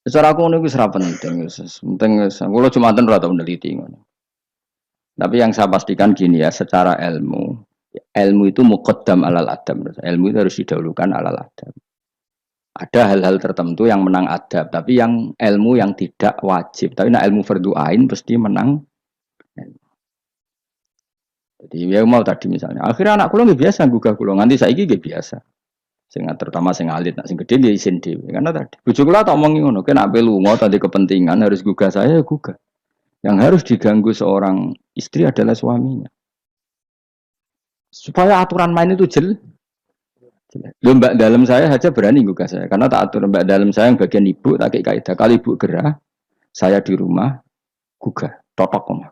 Secara aku ngono iku wis ra penting wis. Penting wis kula Jumatan ora tau meneliti ngono. Tapi yang saya pastikan gini ya, secara ilmu, ilmu itu muqaddam alal adab. Ilmu itu harus didahulukan alal adab. Ada hal-hal tertentu yang menang adab, tapi yang ilmu yang tidak wajib. Tapi nah ilmu fardu ain pasti menang. Jadi ya mau tadi misalnya, akhirnya anak kula nggih biasa gugah kula, nganti saiki nggih biasa. Sing terutama sing alit, nak sing gede nggih isin dhewe. Karena tadi bojo kula tak omongi ngono, kena ape lunga tadi kepentingan harus gugah saya ya gugah. Yang harus diganggu seorang istri adalah suaminya. Supaya aturan main itu jelas. Mbak dalam saya saja berani gugah saya, karena tak atur mbak dalam saya yang bagian ibu tak kayak kaidah. Kali ibu gerah, saya di rumah gugah, totok omah.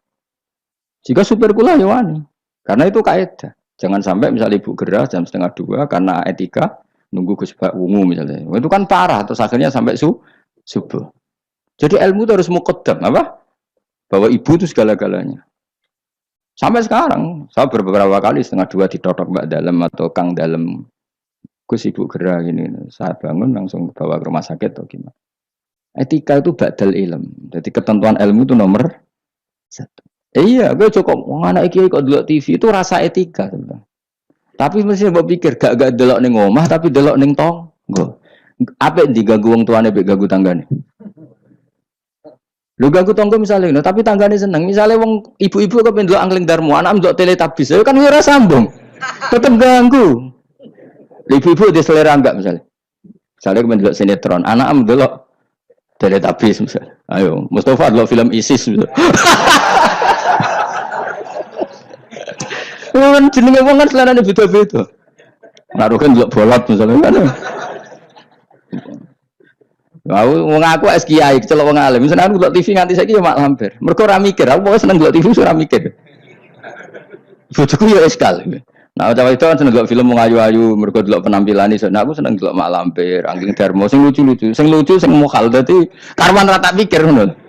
Jika supir kula ya wani, karena itu kaidah. Jangan sampai misalnya ibu gerah jam setengah dua karena etika nunggu Gus Bak wungu misalnya. Itu kan parah, terus akhirnya sampai subuh. Jadi ilmu itu harus muqaddam apa? Bahwa ibu itu segala-galanya. Sampai sekarang, saya beberapa kali setengah dua ditotok mbak dalam atau kang dalam Gus ibu gerah gini. Saya bangun langsung bawa ke rumah sakit atau gimana. Etika itu badal ilm. Jadi ketentuan ilmu itu nomor satu. Iya, gue cukup anak iki kok delok TV itu rasa etika sebenarnya. Tapi mesti mbok pikir gak delok ning omah tapi delok ning tangga. Apik diganggu wong tuane mbek ganggu tanggane. Lho ganggu tangga misalnya, tapi tanggane seneng. Misalnya wong ibu-ibu kepen delok Angling Darmo, anak ndelok Teletubbies, ya kan ora sambung. Tetep ganggu. Ibu-ibu di selera enggak misalnya. Misalnya kepen delok sinetron, anak ndelok Teletubbies misalnya. Ayo, Mustafa delok film ISIS misalnya. Kan jenenge wong kan selerane beda-beda. Naruhkan delok bolot misalnya kan. Wong aku es kiai celok wong alim. Misalnya aku delok TV nganti saiki ya mak lampir. Mergo ora mikir, aku pokoke seneng delok TV ora mikir. Bojoku ya eskal. Nah, cawe itu kan seneng delok film wong ayu-ayu, mergo delok penampilane. Nah, aku seneng delok mak lampir, Angling Darmo sing lucu-lucu, sing mokal dadi karwan ra tak pikir ngono.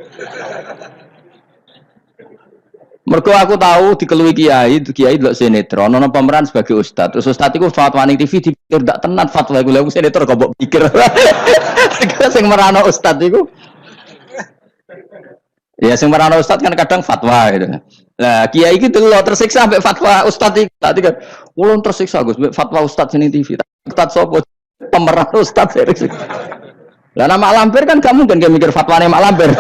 Mergo aku tahu dikelui kiai delok sinetron, ono pemeran sebagai ustad. Terus ustad iku fatwa ning TV dipikir ndak tenan fatwa iku. Lha sinetron kok mbok pikir. Karena sing merano ustad iku. Ya sing merano ustad kan kadang fatwa gitu. Lah kiai iki delok tersiksa sampai fatwa ustad iki. Tadi kan ulun tersiksa Gus fatwa ustad sini TV. Ustad sapa pemeran ustad. Lah nama lampir kan kamu kan mikir fatwane mak lampir.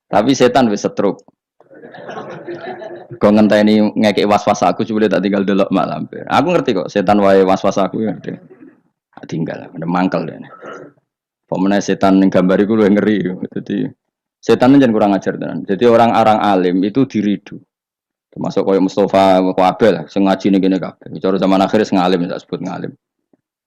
Tapi setan wis setruk. Kok ngenteni ngekek was-was aku coba tak tinggal delok mak lampir. Aku ngerti kok setan wae was-was aku ya ngerti. Tinggal ada mangkel dene. Pemene setan ning gambar iku luwih ngeri. Jadi setan jangan kurang ajar tenan. Jadi orang-orang alim itu diridu. Termasuk koyo Mustafa Kabel sing ngaji ning kene kabeh. Cara zaman akhir sing alim tak sebut ngalim.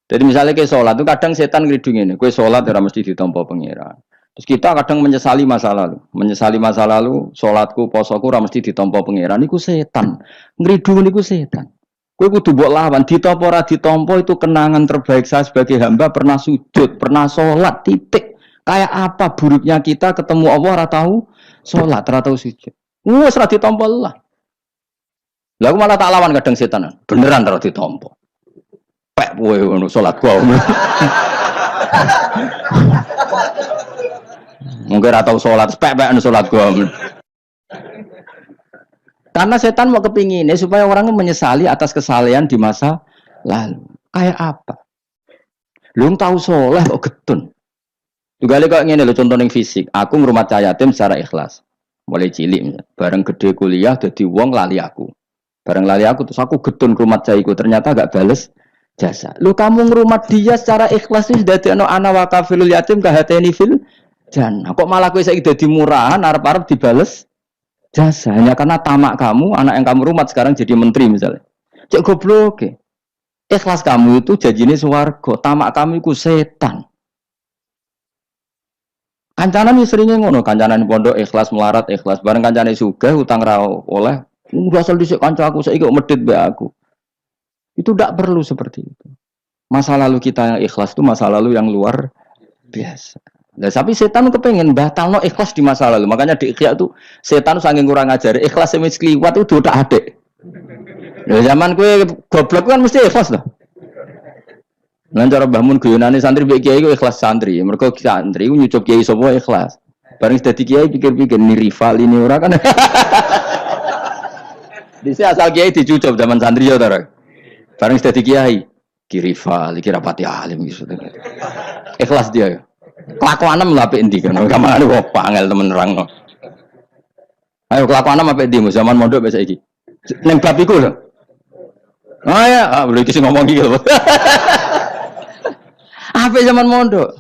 Jadi misalnya ke sholat itu kadang setan ngridung ini. Kowe sholat ora mesti ditampa pangeran. Terus kita kadang menyesali masa lalu. Menyesali masa lalu, sholatku, posoku ora mesti ditampa pangeran. Iku setan. Ngridung niku setan. Kowe kudu mbok lawan, ditampa ora ditampa itu kenangan terbaik saya sebagai hamba pernah sujud, pernah sholat, titik. Kayak apa buruknya kita ketemu Allah ora tahu sholat, ora tahu sujud. Wes ora ditampa lah. Lah aku malah tak lawan kadang setan. Beneran ora ditampa. Pek kowe ngono sholat gua. Mungkin ora tau sholat, pek-pek sholat gua. Karena setan mau kepinginnya supaya orang menyesali atas kesalahan di masa lalu. Kayak apa? Belum tahu soleh kok getun. Juga kok ngene lho contoh ning fisik. Aku ngrumat cah yatim secara ikhlas. Mulai cilik bareng gede kuliah dadi wong lali aku. Bareng lali aku terus aku getun ngrumat cah iku ternyata gak bales jasa. Lu kamu ngrumat dia secara ikhlas wis dadi ana wa kafilul yatim ka hateni fil jannah. Kok malah kowe saiki dadi murahan arep-arep dibales jasa hanya karena tamak kamu, anak yang kamu rumat sekarang jadi menteri misalnya. Cek goblok. Ikhlas kamu itu janjine swarga, tamak kamu itu setan. Kancanan seringnya ngono, kancanan pondok ikhlas melarat, ikhlas bareng kancane sugih utang ra oleh, udah asal dhisik kanca aku saiki kok medhit mbek aku. Itu tidak perlu seperti itu. Masa lalu kita yang ikhlas itu masa lalu yang luar biasa. Nah, tapi setan kepengen batalno ikhlas di masa lalu. Makanya di Ikhya itu setan saking kurang ajar. Ikhlas sing wis kliwat itu udah adek. Nah, zaman kowe goblok kan mesti ikhlas loh. Lan cara Mbah Mun guyonane santri mbek kiai ku ikhlas santri. Mergo santri ku nyucup kiai sapa ikhlas. Bareng dadi kiai pikir-pikir ni rival ini ora kan. Dise asal kiai dicucup zaman santri ya ta. Bareng dadi kiai, ki rival iki rapati alim gitu. Ikhlas dia ya. Kelakuanem lho apik endi kan. Kamane kok pangel temen nerangno. Ayo kelakuanem apik endi zaman mondok wis saiki. Ning bab iku lho. Oh ya, boleh iki sing ngomong iki lho. Apa zaman mondok?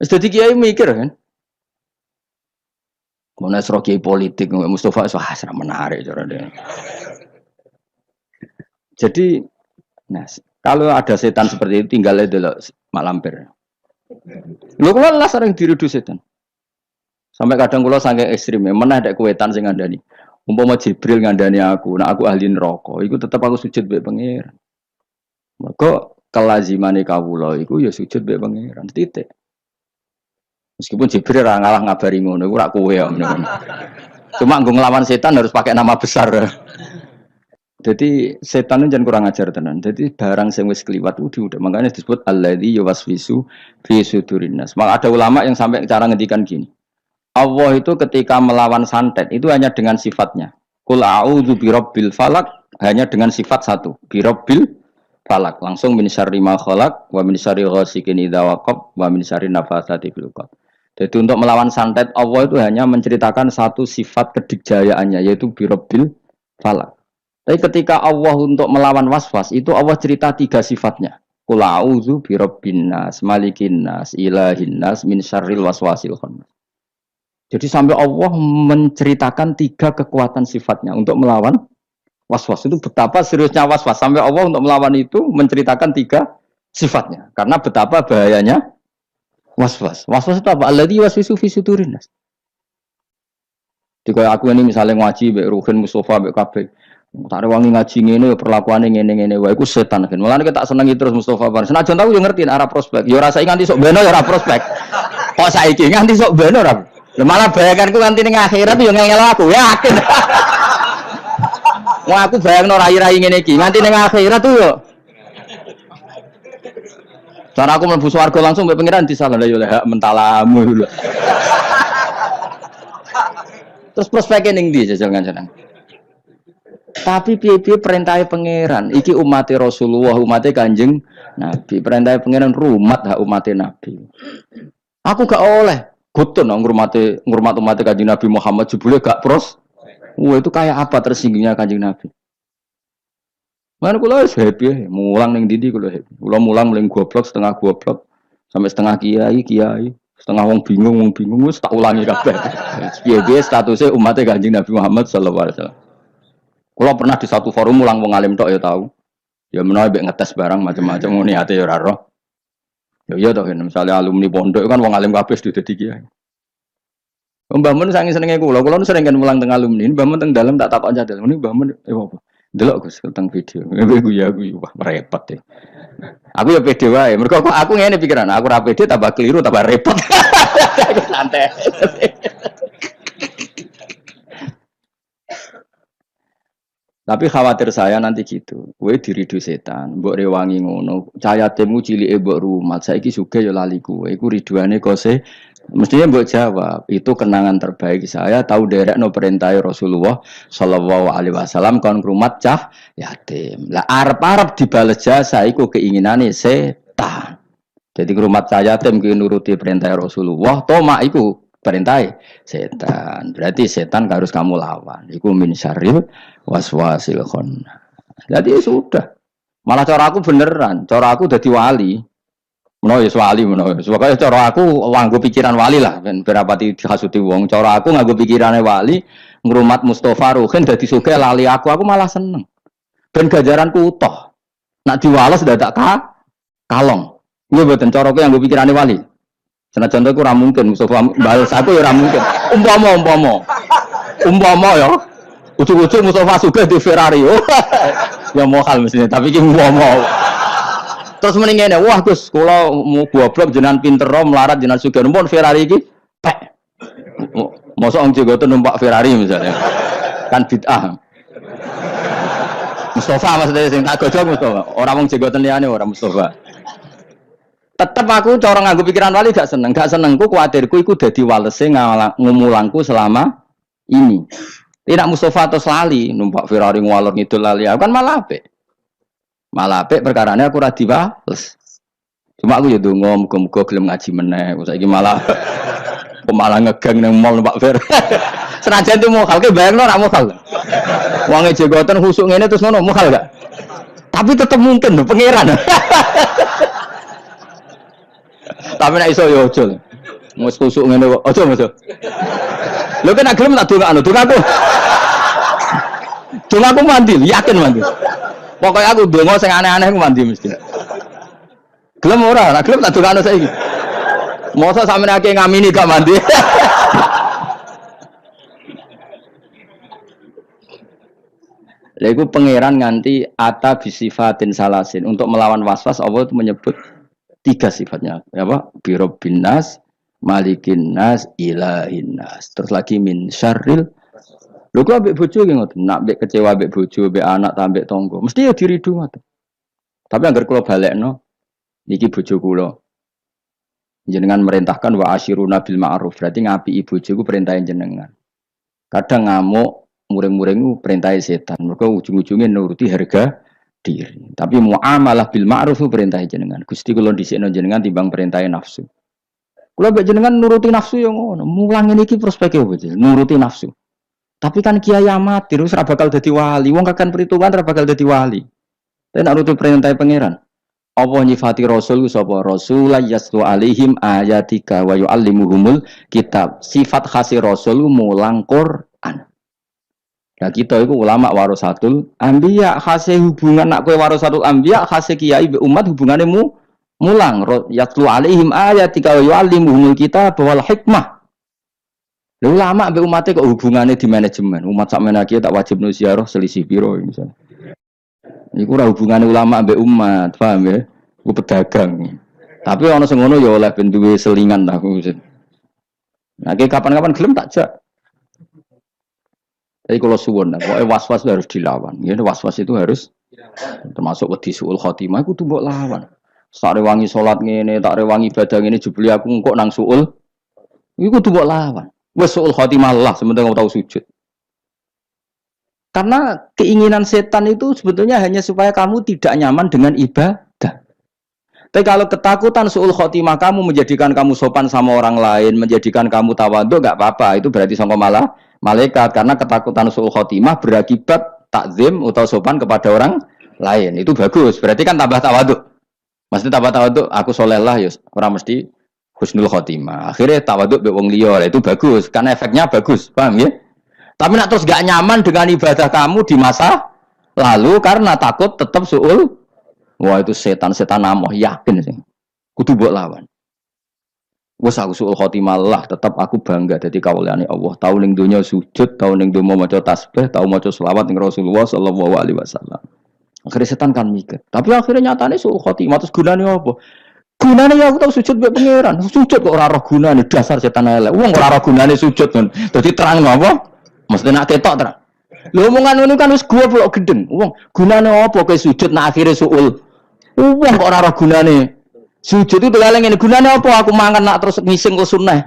Wis dadi kiai mikir kan. Mana serok kiai politik Mustafa wah serah menarik cara dia. Jadi nah, kalau ada setan seperti itu tinggal delok Mak Lampir. Lho kula lah sering diridu setan. Sampai kadang kula saking ekstrem, meneh ada kuwetan sing ngandani. Umpama Jibril ngandani aku, nah aku ahli neraka, iku tetep aku sujud mbek pangeran. Mergo kelazimane kawula iku ya sujud mbek pangeran titik. Meskipun Jibril ora ngalah ngabari ngono, iku ora kowe ya. Cuma nggo nglawan setan harus pakai nama besar. Jadi setan itu jangan kurang ajar tenan. Jadi barang sing wis kliwat udah makanya disebut alladzi yuwaswisu fi sudurin nas. Maka ada ulama yang sampai cara ngendikan gini. Allah itu ketika melawan santet itu hanya dengan sifatnya. Qul a'udzu birabbil falaq hanya dengan sifat satu, birabbil falaq. Langsung min syarri ma khalaq wa min syarri ghasikin idza waqab wa min syarri nafatsati fil 'uqad. Jadi untuk melawan santet Allah itu hanya menceritakan satu sifat kedikjayaannya yaitu birabbil falaq. Tapi ketika Allah untuk melawan waswas itu Allah cerita tiga sifatnya. Qul a'udzu birabbin nas, malikin nas, ilahin nas, min syarril waswasil khannas. Jadi sampai Allah menceritakan tiga kekuatan sifatnya untuk melawan waswas. Itu betapa seriusnya waswas. Sampai Allah untuk melawan itu menceritakan tiga sifatnya. Karena betapa bahayanya waswas. Waswas itu apa? Alladzi yuwaswisu fi sudurin nas. Jika aku ini misalnya ngaji mbek Ruhin Mustafa mbek kabeh tak rewangi ngaji ngene perlakuane ngene-ngene wae iku setan kan. Mulane tak senengi terus Mustafa Bar. Senajan tahu yo ngerti arah prospek. Yo rasake nganti sok beno yo ora prospek. Kok saiki nganti sok beno ora. Lah malah bayanganku nganti ning akhirat yo ngengel aku, yakin. Wah aku bayangno rai-rai ngene iki, nganti ning akhirat tuh yo. Cara aku mlebu swarga langsung mbek pengiran disalah yo hak mentalamu lho. Terus prospeknya ning ndi jajal kancanan. Tapi piye-piye perintahnya pangeran. Iki umatnya Rasulullah, umatnya Kanjeng Nabi. Perintahnya pangeran rumat hak umatnya Nabi. Aku gak oleh gotun ngurmat umatnya Kanjeng Nabi Muhammad jebule gak pros. Wah itu kayak apa tersinggungnya Kanjeng Nabi. Mana kula wis happy, mulang ning ndi kula happy. Kula mulang mling goblok setengah goblok sampai setengah kiai, setengah wong bingung wis tak ulangi kabeh. Piye-piye statusnya umatnya Kanjeng Nabi Muhammad sallallahu alaihi wasallam. Kalau pernah di satu forum ulang wong alim tok ya tahu. Ya menawa mbek ngetes barang macam-macam ngene ate ya ora roh. Ya iya toh misalnya alumni pondok kan wong alim kabeh sudah dadi kiai. Mbah Mun sange senenge kula nu sering kan mulang teng alumni. Mbah Mun teng dalem tak takon cadel. Ini Mbah Mun apa? Delok Gus teng video. Aku ya wah repot ya. Aku ya pede wae. Mergo aku ngene pikiran, aku ra pede tambah keliru tambah repot. Santai. Tapi khawatir saya nanti gitu. Kowe diridu setan, mbok rewangi ngono. Cahaya temu cilike mbok rumat. Saiki sugih ya lali kowe. Iku riduane kose. Mestinya mbok jawab, itu kenangan terbaik saya tahu derekno perintah Rasulullah sallallahu alaihi wasallam kon rumat cah yatim. Lah arep-arep dibales jasa iku keinginane setan. Jadi rumat cah yatim ki nuruti perintah Rasulullah, tomak iku perintah setan. Berarti setan harus kamu lawan. Iku min syarril waswasil khannas. Jadi ya sudah. Malah cara aku beneran, cara aku dadi wali. Menawa ya wali menawa. Sebab cara aku nganggo pikiran wali lah, ben berapati dihasuti wong. Cara aku nganggo pikirane wali, ngrumat Mustafa Ruhin dadi sugih lali aku malah seneng. Ben ganjaranku utuh. Nak diwales dadak kalong. Nggih mboten cara aku nganggo pikirane wali. Senajan itu ora mungkin Mustafa balas aku ya ora mungkin. Umpama ya. Ujug-ujug Mustafa sugih di Ferrari. Ya mohal mestinya, tapi iki umpama. Terus mending ngene, wah Gus, kula mau goblok jenengan pinter melarat jenengan sugih numpun Ferrari iki pek. Mosok wong Jawa numpak Ferrari misalnya. Kan bid'ah. Mustafa maksudnya sing tak gojok Mustafa. Ora wong jenggoten liyane ora Mustafa. Tetep aku cara nganggo pikiran wali gak seneng. Gak senengku kuwatirku iku dadi walese ngumulangku selama ini. Tidak Mustafa atau lali numpak Ferrari ngwalor ngidul lali. Aku kan malah apik. Malah apik perkarane aku ora diwales. Cuma aku ya donga muga-muga gelem ngaji meneh. Saiki malah ngegang nang mall numpak Ferrari. Senajan itu mokal ke bayangno ora mokal. Wonge jenggoten khusuk ngene terus ngono mokal gak? Tapi tetep mungkin lho pangeran. Tapi nek iso yo aja. Wis khusuk ngene kok aja Mas. Lho kan gelem tak dongakno, dongaku. Dongaku mandi, yakin mandi. Pokoknya aku donga sing aneh-aneh ku mandi mesti. Gelem ora gelem tak dongakno saiki. Mosok sampeyan akeh ngamini gak mandi. Lalu pangeran nganti ata bisifatin salasin untuk melawan waswas Allah itu menyebut 3 sifatnya apa birobbin nas malikin nas ilahin nas terus lagi min syarril lho kok ambek bojo ki ngoten nak ambek kecewa ambek bojo ambek anak ta ambek tangga mesti ya diridu ngoten tapi anggar kula balekno niki bojo kula jenengan merintahkan wa asyiruna bil ma'ruf berarti ngapi bojoku perintahin jenengan kadang ngamuk muring-muring perintah setan. Mereka ujung-ujungnya nuruti harga diri. Tapi muamalah bil ma'ruf perintah jenengan. Gusti kula dhisikno jenengan timbang perintah nafsu. Kula mbek jenengan nuruti nafsu yo ngono. Mulang iki prospeke opo nuruti nafsu. Tapi kan kiai amat terus ora bakal dadi wali. Wong kakan perhitungan ora bakal dadi wali. Tapi nek nuruti perintah pangeran. Apa nyifati rasul sapa rasul yaslu alaihim ayatika wa yuallimuhumul kitab. Sifat khas rasul mulang Quran. Nah kita itu ulama warasatul anbiya khase hubungan nak kowe warasatul anbiya khase kiai be umat hubungane mulang yatlu alaihim ayatika wa yuallimuhumul kitab wal hikmah. Lha ulama be umate kok hubungane di manajemen. Umat sak menaki tak wajib ziarah selisih piro misalnya. Iku ora hubungane ulama be umat, paham ya? Ku pedagang. Tapi ana sing ngono ya oleh ben duwe selingan ta aku. Nah, kapan-kapan gelem tak jak. Tapi kalau suwon, pokoknya was-was itu harus dilawan. Ya, was-was itu harus termasuk wedi suul khotimah, aku tuh mbok lawan. Tak rewangi sholat ngene, tak rewangi ibadah ngene, jebuli aku engkok nang suul, aku tuh mbok lawan. Wes suul khotimah lah, sementara kamu tahu sujud. Karena keinginan setan itu sebetulnya hanya supaya kamu tidak nyaman dengan ibadah. Tapi kalau ketakutan suul khotimah kamu menjadikan kamu sopan sama orang lain, menjadikan kamu tawadhu, gak apa-apa. Itu berarti sangka malah malaikat karena ketakutan suul khotimah berakibat takzim atau sopan kepada orang lain. Itu bagus. Berarti kan tambah tawadhu. Maksudnya tambah tawadhu, aku soleh lah ya, orang mesti husnul khotimah. Akhirnya tawadhu be wong liya. Itu bagus karena efeknya bagus. Paham ya? Tapi nak terus gak nyaman dengan ibadah kamu di masa lalu karena takut tetap suul. Wah itu setan-setan namoh yakin sih. Kudu mbok lawan. Wes aku suul khotimah lah, tetap aku bangga dadi kawulane Allah. Tau ning donya sujud, tau ning donya maca tasbih, tau maca selawat ning Rasulullah sallallahu alaihi wasallam. Akhirnya setan kan mikir. Tapi akhirnya nyatane suul khotimah terus gunane apa? Gunane ya aku tau sujud mbek pangeran. Sujud kok ora roh gunane, dasar setan elek. Wong ora roh gunane sujud kan. Dadi terang apa? Mesti nak ketok terang. Lho omongan ngono kan wis goblok gedeng. Wong gunane apa kowe sujud nak akhire suul? Wong kok ora roh gunane. Sujud itu lha ngene gunane apa aku mangan nak terus ngising ke sunah.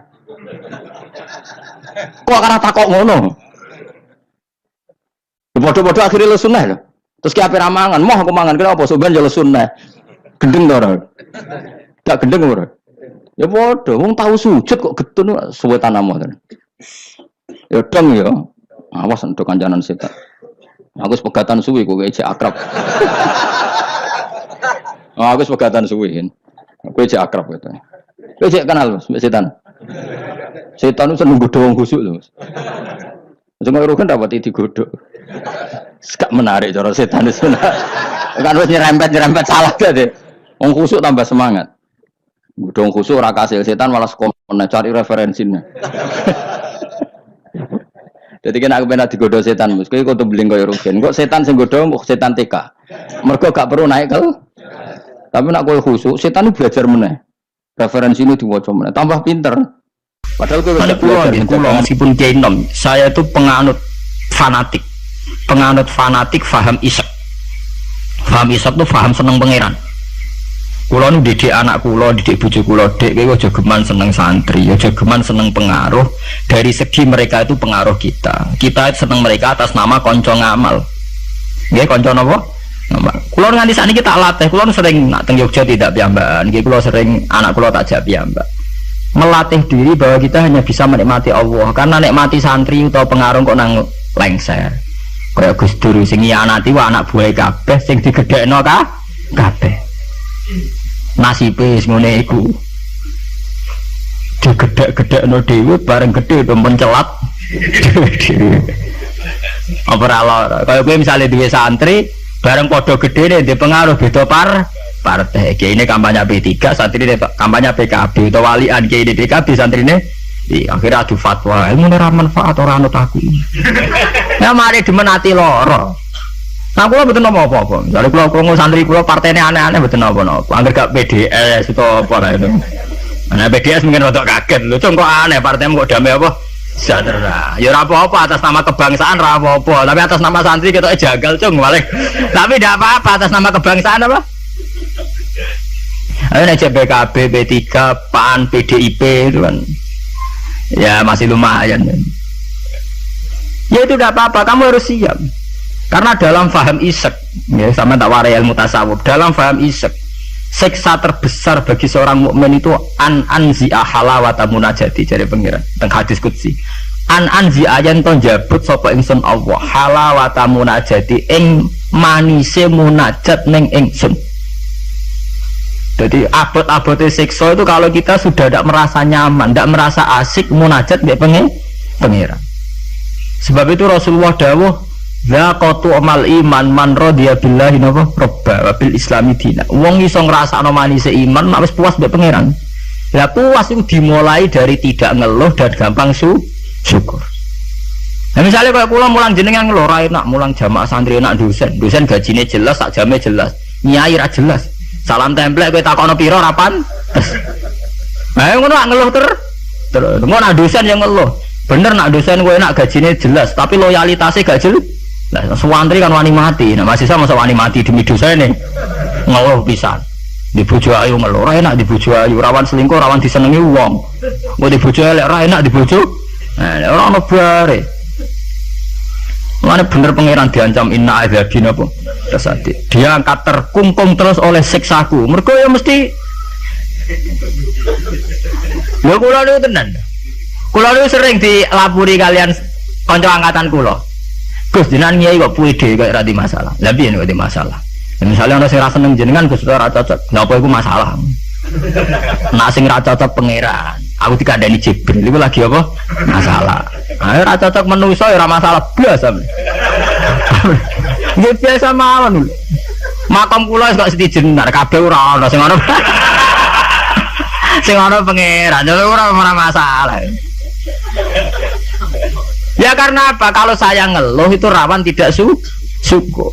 Kok ora takok ngono. Padha-padha akhire le sunah lho. Terus ki ape ra mangan, moh aku mangan kira apa soban yo le sunah. Gendeng to ora? Gak gendeng ora? Ya padha, wong tahu sujud kok getun suwe tanamo to. Ya dong ya. Awas entuk kancanan setan. Aku wis pegatan suwi kok ejek akrab. Aku wis pegatan suwi. Kowe ejek akrab gitu. Kowe ejek kenal Mas setan. Setan itu seneng godho wong khusuk lho Mas. Sing kok kan dapat digodhog. Gak menarik cara setan itu. Kan wis nyerempet salah deh. Wong khusuk tambah semangat. Godho wong khusuk ora kasil setan malah sekono cari referensinya. Jadi kena aku pernah digodho setan, mus. Kowe kudu beling koyo rugen. Kok setan sing godho kok setan TK. Mergo gak perlu naik ke. Tapi nak kowe khusuk, setan itu belajar meneh. Referensi ini diwaca meneh, tambah pinter. Padahal kowe kula meskipun kiai nom, saya itu penganut fanatik. Penganut fanatik faham isek. Faham isak tuh faham seneng pangeran. Kulo nu didik anak kulo, didik bojo kulo, dek kowe aja geman seneng santri, aja geman seneng pengaruh. Dari segi mereka itu pengaruh kita. Kita seneng mereka atas nama konco ngamal. Nggih, konco napa? Ngamal. Kulo nganti sakniki tak latih, kulo sering nak teng Yogya tidak piyambakan. Nggih kulo sering anak kulo tak jak piyambak. Melatih diri bahwa kita hanya bisa menikmati Allah. Karena nikmati santri atau pengaruh kok nang lengser. Kaya Gus Dur sing nyianati wa anak buah kabeh sing digedhekno kabeh. Nasibe wis ngene iku. Digedhek-gedhekno dhewe bareng gedhe do mencelat. Apa ora kaya kowe misale duwe santri bareng padha gedhene ndek pengaruh beda partai. Ki ini kampanye P3, santri ini kampanye PKB atau walian ki ini PKB santrine akhirnya adu fatwa ilmu ora manfaat ora anut aku. Ya mari dimenati loro. Nah, kula mboten apa-apa. Misalnya kula krungu santri kula partene aneh-aneh mboten apa-apa. Angger gak PDS atau apa lah itu. Nah, PDS mungkin rada kaget lho, kok aneh partemu kok damai apa? Sejahtera. Ya ora apa-apa atas nama kebangsaan ora apa-apa, tapi atas nama santri ketoke jagal, Cung, paling. Tapi ndak apa-apa atas nama kebangsaan apa? Ayo nek PKB, P3, PAN, PDIP itu kan. Ya masih lumayan. Ya itu tidak apa-apa, kamu harus siap. Karena dalam faham isek, ya sama tak warai ilmu tasawuf. Dalam faham isek, siksa terbesar bagi seorang mukmin itu anzi'a halawata munajati dari pengiran. Teng hadis qudsi. Anzi'a yen to njabut sapa ingsun Allah halawata munajati ing manise munajat ning ingsun. Jadi abot-abote siksa itu kalau kita sudah tidak merasa nyaman, tidak merasa asik munajat mbek pengiran. Sebab itu Rasulullah dawuh zaqatu amal iman man radiya billahi robba wa bil islami dina. Wong iso ngrasakno manise iman nek wis puas mbek pangeran. Lah puas itu dimulai dari tidak ngeluh dan gampang syukur. Nah misalnya kalau pulang mulang jenengan ngeluh ra enak, mulang jamaah santri enak dosen gajine jelas, sak jame jelas, nyai ra jelas. Salam template kowe takono pira ra pantes. Nah ngono nak ngeluh terus ngono dosen yang ngeluh. Bener nak dosen kowe enak gajine jelas, tapi loyalitasnya gak jelas. Nah, santri kan wani mati. Nah, mahasiswa masa wani mati demi dosa ini. Ngeluh pisan. Di bojo ayu ngeluh, ora enak di bojo ayu, rawan selingkuh, rawan disenengi wong. Kok di bojo elek ora enak di bojo. Nah, ora ono bare. Mana bener pangeran diancam inna adzabin apa? Terus dia angkat terkungkung terus oleh siksaku. Mergo ya mesti lho kula niku tenan. Kula niku sering dilapuri kalian kanca angkatan kula. Gus jenengan nyai kok puede kok ora di masalah. Lah piye nek di masalah? Misalnya ana sing ra seneng jenengan Gus ora cocok. Napa iku masalah? Nek sing ra cocok pangeran, aku dikandani Jibril iku lagi apa? Masalah. Ayo ra cocok manusa ya ora masalah blas sampe. Nggih biasa mawon. Makam kula wis kok setijenar kabeh ora ana sing ana. Sing ana pangeran, ora masalah. Ya karena apa? Kalau saya ngeluh itu rawan tidak syukur.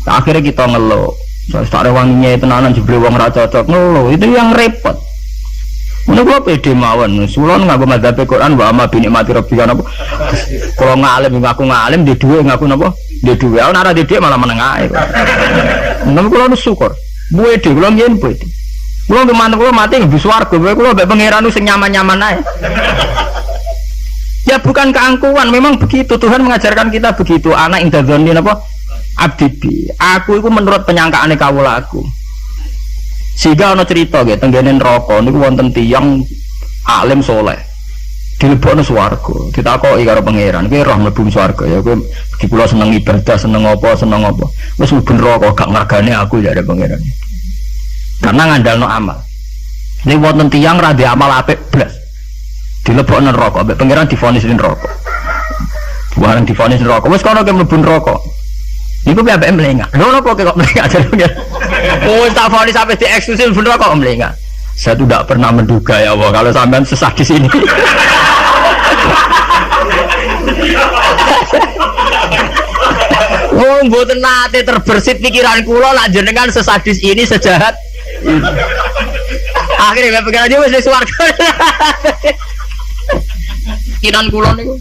Akhirnya kita ngeluh. Tak rewanginya tenanan jebule wong ra cocok ngeluh. Itu yang repot. Ngono kok pede mawon. Sulon nganggo madzhab Quran wa amma bi nikmati rabbika napa. Kalau ngalim ngaku ngalim di dhuwit ngaku napa? Di dhuwit. Ana ora di dhuwit malah meneng ae. Menawa kula syukur. Pede kula yen pede. Kula teman kula mati nang swarga. Kula mbek pangeran sing nyaman-nyaman ae. Ya bukan keangkuhan, memang begitu Tuhan mengajarkan kita begitu. Anak indadzoni apa? Abdibi. Aku itu menurut penyangkaane kawula aku. Sehingga ana cerita nggih tenggene neraka niku wonten tiyang alim saleh. Dilebokno swarga. Ditakoki karo pangeran, "Kowe roh mlebu swarga ya kowe iki kula seneng ibadah, seneng apa? Wis mlebu neraka gak ngargane aku ya ada pangeran." Karena ngandalno amal. Nek wonten tiyang ra ndek amal apik blas. Dilebokno neraka, mbek pangeran divonis neraka. Bareng divonis neraka, wis kono ke mlebu neraka. Niku piye ambek mlengak. Lho napa kok mlengak jare. Oh, tak vonis sampai dieksklusif bener kok mlengak. Saya tuh tidak pernah menduga ya Allah kalau sampean sesadis ini. Oh, mboten nate terbersit pikiran kula lak jenengan sesadis ini sejahat. Akhirnya pikiran dia wis swarga. Kiran kula niku.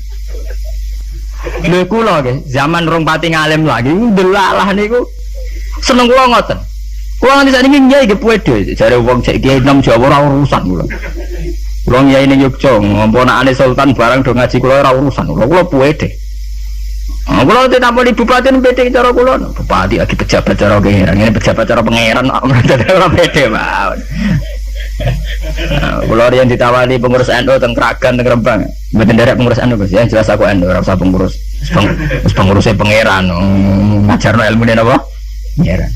Lho kula nggih, zaman rong pati ngalim lagi ndelalah niku. Seneng kula ngoten. Kula nganti sakniki nyai ge pede, jare wong cek kiai enam Jawa ora urusan kula. Kula nyai ning Yogya, ngomponakane sultan barang do ngaji kula ora urusan. Kula pede. Kula ditamponi bupati pede cara kula. Bupati lagi pejabat cara pangeran, ngene pejabat cara pangeran ora pede mawon. Kula riyen ditawani pengurus NU teng Kragan teng Rembang. Mboten derek pengurus NU Gus, ya jelas aku NU ora usah pengurus. Wis pengurusé pangeran. Ngajarno ilmune napa? Pangeran.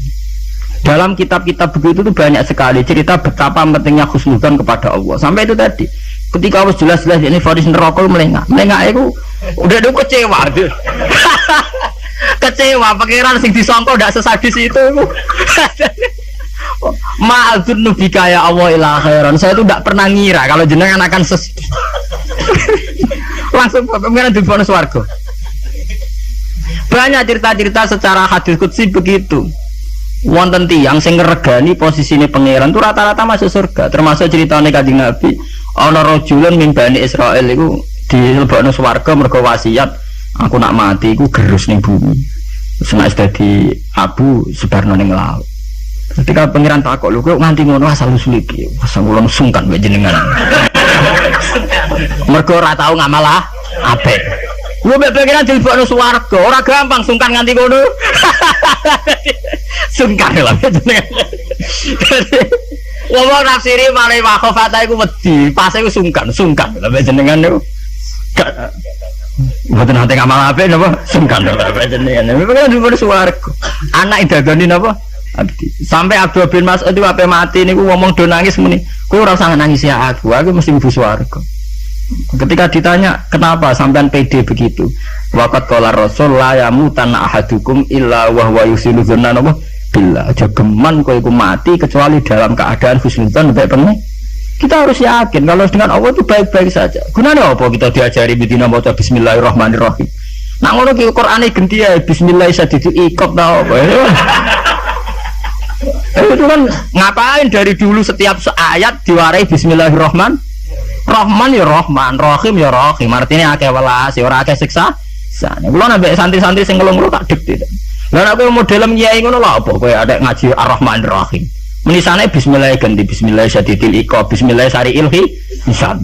Dalam kitab-kitab begitu tuh banyak sekali cerita betapa pentingnya husnudzon kepada Allah. Sampai itu tadi, ketika harus jelas-jelas ini vonis neraka melengak itu udah kecewa tuh. Kecewa pangeran sing disangka ndak sesadis itu. Ma'adzun nubika ya Allah ila khairan. Saya itu tidak pernah ngira kalau jenengan akan langsung pangeran di vonis warga. Banyak cerita-cerita secara hadis qudsi begitu. Wonten tiyang sing ngregani posisine pangeran itu rata-rata masuk surga. Termasuk ceritane Kanjeng Nabi, ana rajulun min Bani Israil iku dilebokno swarga mergo wasiat, aku nak mati iku gerus ning bumi. Terus nek dadi abu sebarno ning laut. Ketika pangeran takok lho kok nganti ngono asal usul iki. Asal kula sungkan mbek jenengan. Mergo ora tau ngamal apik. Lu beberan dilebokno swarga, ora gampang sungkan nganti ngono. Sungkan lho jenengan. Wong nafsiri male wakhofata iku wedi, pas iku sungkan lho jenengan niku. Mboten nate ngamal apik napa? Sungkan lho jenengan. Beberan dilebokno swarga. Anak idagani napa? Sampai Abdul bin Mas'ud itu ape mati niku ngomong do nangis muni, kowe ora usah nangis ya aku mesti mlebu swarga. Ketika ditanya kenapa sampean pede begitu, waqat qala rasul la yamutan ahadukum illa wa huwa yusilu dzanna billah. Aja geman kowe iku mati kecuali dalam keadaan husnudzon baik pengen. Kita harus yakin kalau dengan Allah itu baik-baik saja. Gunanya apa kita diajari bidina maca bismillahirrahmanirrahim. Nak ngono ki Qur'ane genti ya bismillah sadidul iqab ta apa. Itu kan ngapain dari dulu setiap ayat diwarai bismillahirrahmanirrahim. Rahman ya Rahman, Rahim ya Rahim. Artinya akeh welas, ora akeh siksa. Sane kula nambah santri-santri sing ngelung tak dikte. Lah nek kowe model kiai ngono lho apa kowe ada ngaji Ar-Rahman Ar-Rahim. Menisane bismillah ganti bismillah syadidil iqab, bismillah sariil hisab.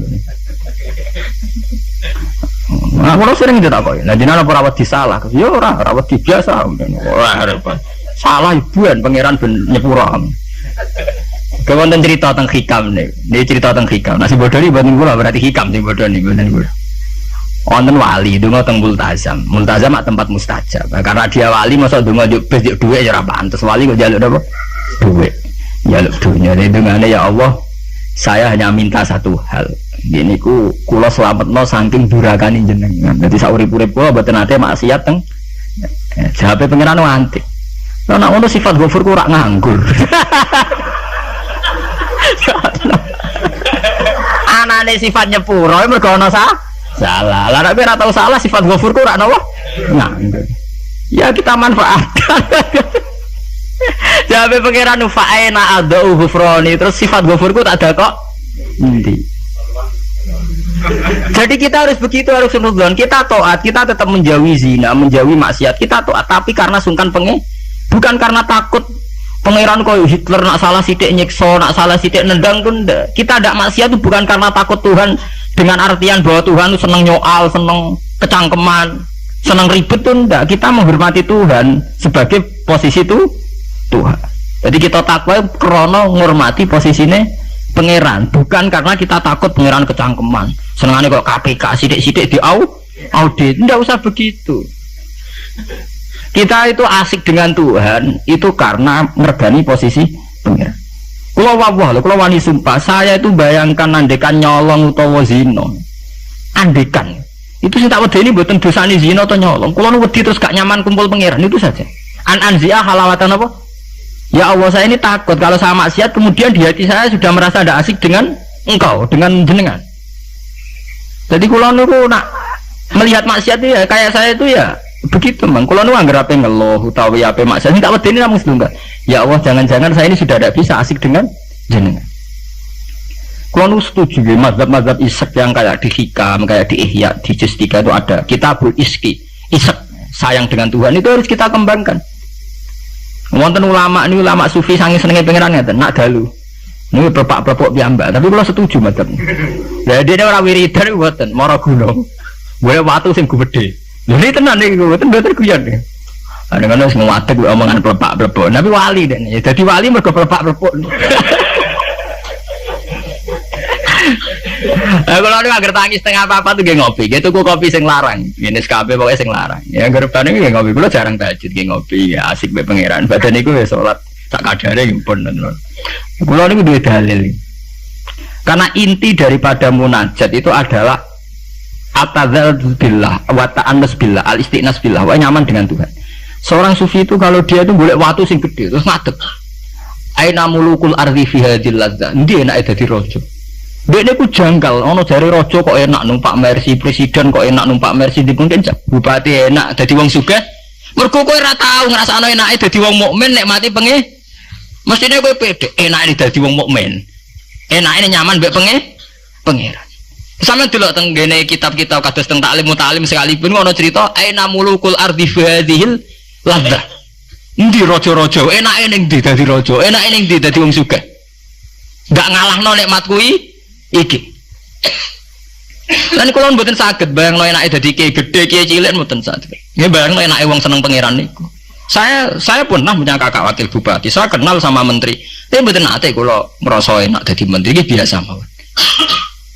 Nah, kula sering ditakoki. Lah jenengan apa rawat disalah? Ya ora, rawat biasa. Ora repot. Salah ibuan pangeran ben nyepuro. Kewonten cerita tentang hikam nih, ini cerita tentang hikam. Nasi bodoh ini buatin gula berarti hikam sih bodoh nih, buatin gula. Wonten wali, dungo tentang multazam, multazam mak tempat mustajab. Karena dia wali, masa dungo juk duit ya rapan. Terus wali kok jaluk apa? Duit, jaluk duitnya. Jadi dengannya ya Allah, saya hanya minta satu hal. Gini ku, kulo selamat no saking durakanin jenengan. Jadi saurip-urip kulo buat nanti maksiat teng. Jawabnya pengiran wantik. Nah, nak ngono sifat ghafur ku rak nganggur. Anane sifat nyepuro mergo ana salah. Lah nek ora tau salah sifat ghafur ku ora napa? Nganggur. Ya kita manfaatkan. Jawabe pangeran fa'ina adau ghufrani terus sifat ghafur ku tak ada kok. Endi? Jadi kita harus begitu, harus husnudzon. Kita taat, kita tetap menjauhi zina, menjauhi maksiat. Kita taat tapi karena sungkan bukan karena takut pangeran koyo Hitler nak salah sithik nyiksa, nak salah sithik nendang pun kita tidak maksiat itu bukan karena takut Tuhan dengan artian bahwa Tuhan itu senang nyoal, senang kecangkeman, senang ribet tuh enggak. Kita menghormati Tuhan sebagai posisi itu Tuhan. Jadi kita takwa karena menghormati posisinya pangeran, bukan karena kita takut pangeran kecangkeman. Senengane kok KPK sithik-sithik audit, enggak usah begitu. Kita itu asik dengan Tuhan itu karena meregani posisi pengiran. Kalau wani sumpah, saya itu bayangkan andekan nyolong utawa zina. Andekan itu sing tak wedeni mboten dosane zina atau nyolong. Kalau wedi terus gak nyaman kumpul pengiran itu saja. Anzia halawatan apa? Ya Allah, saya ini takut kalau saya maksiat kemudian di hati saya sudah merasa tidak asik dengan engkau, dengan jenengan. Jadi kalau niku nak melihat maksiat itu ya kayak saya itu ya begitu bang, kalau nu anggap apa ngeluh utawi apa maksudnya tak pedeni namun sedungga. Ya Allah, jangan-jangan saya ini sudah tidak bisa asik dengan jenengan. Kalau nu setuju ya, mazhab-mazhab isek yang kayak di hikam, kayak di ihya, di justika itu ada kitabul iski, isek sayang dengan Tuhan itu harus kita kembangkan. Wonten ulama ini ulama sufi sange senenge pangeran ngeten, nak dalu. Ini plepak-plepok piyambak, tapi kalau setuju macam. Jadi dia orang wiridan mboten, mara gunung. Boleh watu sing gede. Lha ini tenan iki mboten guyon. Kadang-kadang wis ngadeg omongan plepak-plepok. Tapi wali den. Ya dadi wali mergo plepak-plepok. Kalau ada agar tangis tengah apa tuh gak ngopi, gitu kok kopi sing larang, ini SKP pokoknya sing larang. Ya gerban ini gak ngopi, kalau jarang tahajud gak ngopi, ya asik be pangeran. Badan itu ya sholat tak kadare pun. Kalau ini dua dalil. Karena inti daripada munajat itu adalah atadzal billah, wa ta'annas billah, al istiqnas billah, wa nyaman dengan Tuhan. Seorang sufi itu kalau dia itu boleh watu sing gede terus ngadeg. Aina mulukul ardi fi hadhil ladzah. Ndi enak dadi raja. Dekne ku janggal, ono jare raja kok enak numpak Mercy, presiden kok enak numpak Mercy, mungkin bupati enak dadi wong sugih. Mergo kowe ora tau ngrasakno enake dadi wong mukmin nek mati pengen. Mestine kowe pede enake dadi wong mukmin. Enake nyaman mbek pangeran. Sampeyan delok teng ngene kitab-kitab kados teng taklim mutalim sekalipun ono cerita aina mulukul ardi fi hadhil ladzah. Endi raja-raja enake ning ndi dadi raja, enake ning ndi dadi wong sugih. Ndak ngalahno nikmat kuwi iki. Lan kula mboten saged bayangno enake dadi kiai gedhe kiai cilik mboten saged. Nggih bayangno enake wong seneng pangeran niku. Saya pernah punya kakak wakil bupati. Saya kenal sama menteri. Tapi mboten nate kula ngrasa enak dadi menteri iki biasa mawon.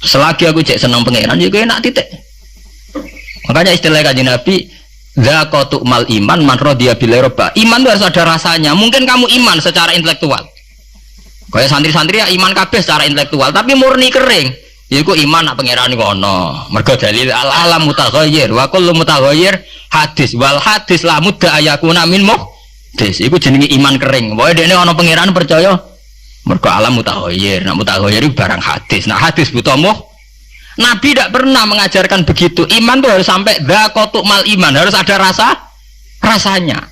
Selagi aku cek seneng pangeran ya enak titik. Makanya istilah Kanjeng Nabi zaqatu mal iman man radiya billahi robba. Iman itu harus ada rasanya. Mungkin kamu iman secara intelektual. Kayak santri-santri ya iman kabeh secara intelektual, tapi murni kering. Yaiku iman nak pangeran iku ana. Mergo dalil al-alam mutaghayyir wa kullu mutaghayyir hadis wal hadis la mudda ayakuna min muhdis. Iku jenenge iman kering. Pokoke dekne ana pangeran percaya mergo alam mutaghayyir. Nak mutaghayyir iku barang hadis. Nah hadis butuh Nabi tidak pernah mengajarkan begitu. Iman tuh harus sampai dzaqatu mal iman, harus ada rasanya.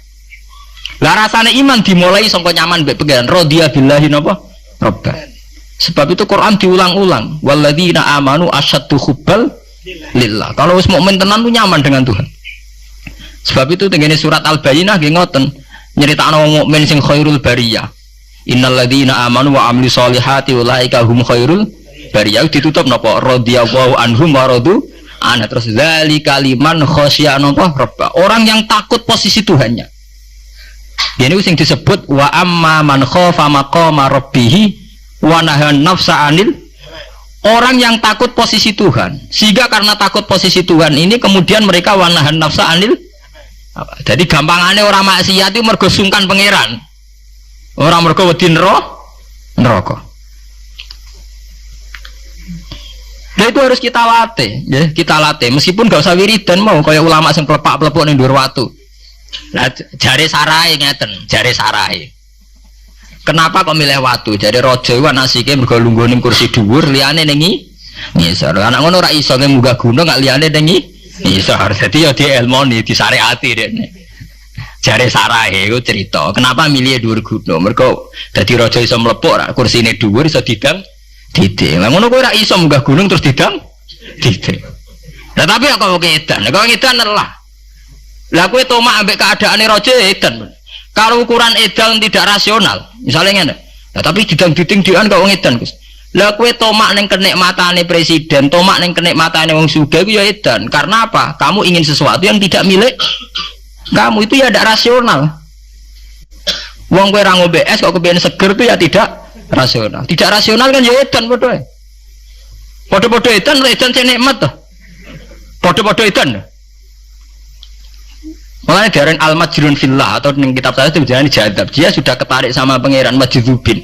Lah rasane iman dimulai sangka nyaman mbek pangeran radhiya billahi napa robban. Sebab itu Quran diulang-ulang walladzina amanu asyaddu hubbal lillah. Kalau wis mukmin tenan ku nyaman dengan Tuhan. Sebab itu tengene surat Al-Bayyinah nggih ngoten nyeritakno wong mukmin sing khairul bariyah. Innalladzina amanu wa amilus solihati ulaika hum khairul bariyah. Ditutup napa radhiyallahu anhum wa radu an. Terus zalika liman khasyya napa rabbah. Orang yang takut posisi Tuhannya. Ini yang disebut wa amma man khafa maqama rabbih wa nahan nafsa anil. Orang yang takut posisi Tuhan, sehingga karena takut posisi Tuhan ini kemudian mereka wa nahan nafsa anil. Jadi gampangane orang maksiat itu mergo sungkan pangeran. Orang mergo wedi neraka. Nah itu harus kita latih, ya, kita latih. Meskipun gak usah wiridan mau kayak ulama sing plepak-plepok ning dhuwur watu. Nah, jare sarai ngeten, jare sarai. Kenapa kok milih watu? Jare raja iku nasike mergo lungguh ning kursi dhuwur, liyane ning ngisor. Anak ngono ora iso munggah gunung gak liyane ning ngisor. Dadi ya dielmoni, disyariati dekne. Jare sarai iku cerita. Kenapa milih dhuwur gunung? Mergo dadi raja iso mlepuk ra kursine dhuwur iso didang titik. Lah ngono kowe ora iso munggah gunung terus didang titik. Lah tapi kok edan. Kok edan lah. Lah kowe tomak ambek keadaane raja edan. Kalau ukuran edan tidak rasional, misalnya ngene. Lah tapi didang-diding dian kok wong edan, Gus. Lah kowe tomak ning kenikmatane presiden, tomak ning kenikmatane wong sugih ku ya edan. Karena apa? Kamu ingin sesuatu yang tidak milik kamu, itu ya tidak rasional. Wong kowe ra ngombe es kok kepengin seger itu ya tidak rasional. Tidak rasional kan ya edan padha. Padha-padha edan sing nikmat to. Padha-padha edan. Makanya dari al-majrun fillah atau di kitab saya itu jangan jadab. Dia sudah ketarik sama pangeran majdzubin.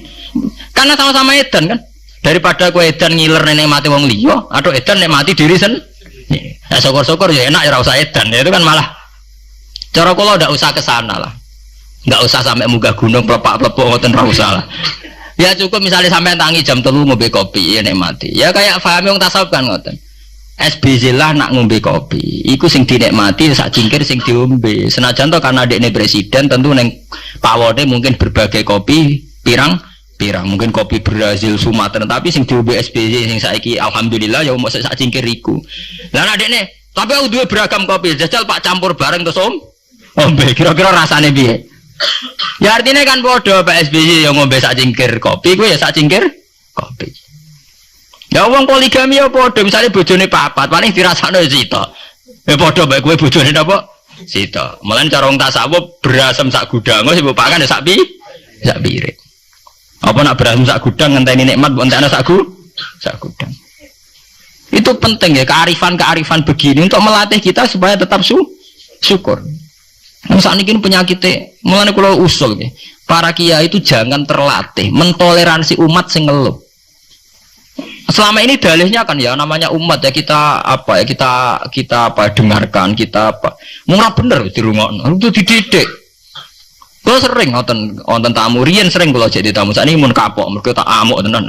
Karena sama-sama edan kan. Daripada kowe edan ngiler nenek mati wong liya atau edan nek mati diri sendiri. Nah, syukur-syukur ya enak ya ora usah edan. Itu kan malah cara kula ndak usah ke sana lah. Ndak usah sampai munggah gunung plepak-plepok ngoten ora usah lah. Ya cukup misalnya sampai tangi jam 3 ngombe kopi ya nek mati. Ya kayak paham wong tasawuf kan ngoten. SBZ lah nak ngombe kopi. Iku sing dinikmati sak cingkir sing diombe. Senajan to karena dekne presiden tentu neng pawone mungkin berbagai kopi pirang mungkin kopi Brazil Sumatera tapi sing diombe SBZ sing saiki alhamdulillah ya mok sak cingkir iku. Lah nak dekne tapi aku duwe beragam kopi jajal Pak campur bareng terus ombe kira-kira rasane piye? Ya artinya kan bodoh Pak SBY yang ngombe sak cingkir kopi, gue ya sak cingkir kopi. Ya wong poligami ya bodoh, misalnya bojone papat, paling dirasakno sito. Ya bodoh bae gue bojone apa? Sito. Malah cara wong tasawuf berasem sak gudang, sing mbok pakan ya sak piring. Apa nak berasem sak gudang ngenteni nikmat mbok entekno sak gudang. Itu penting ya, kearifan begini untuk melatih kita supaya tetap syukur. Saat ini penyakitnya, mulanya kalau usul ya, para kiai itu jangan terlatih mentoleransi umat sing ngeluh. Selama ini dalihnya kan ya namanya umat ya kita apa ya kita apa dengarkan kita apa murah bener di rumah itu dididik. Kalau sering nonton tamu, Rian sering kalau jadi tamu. Saat ini mun kapok, mereka tak amuk tenan.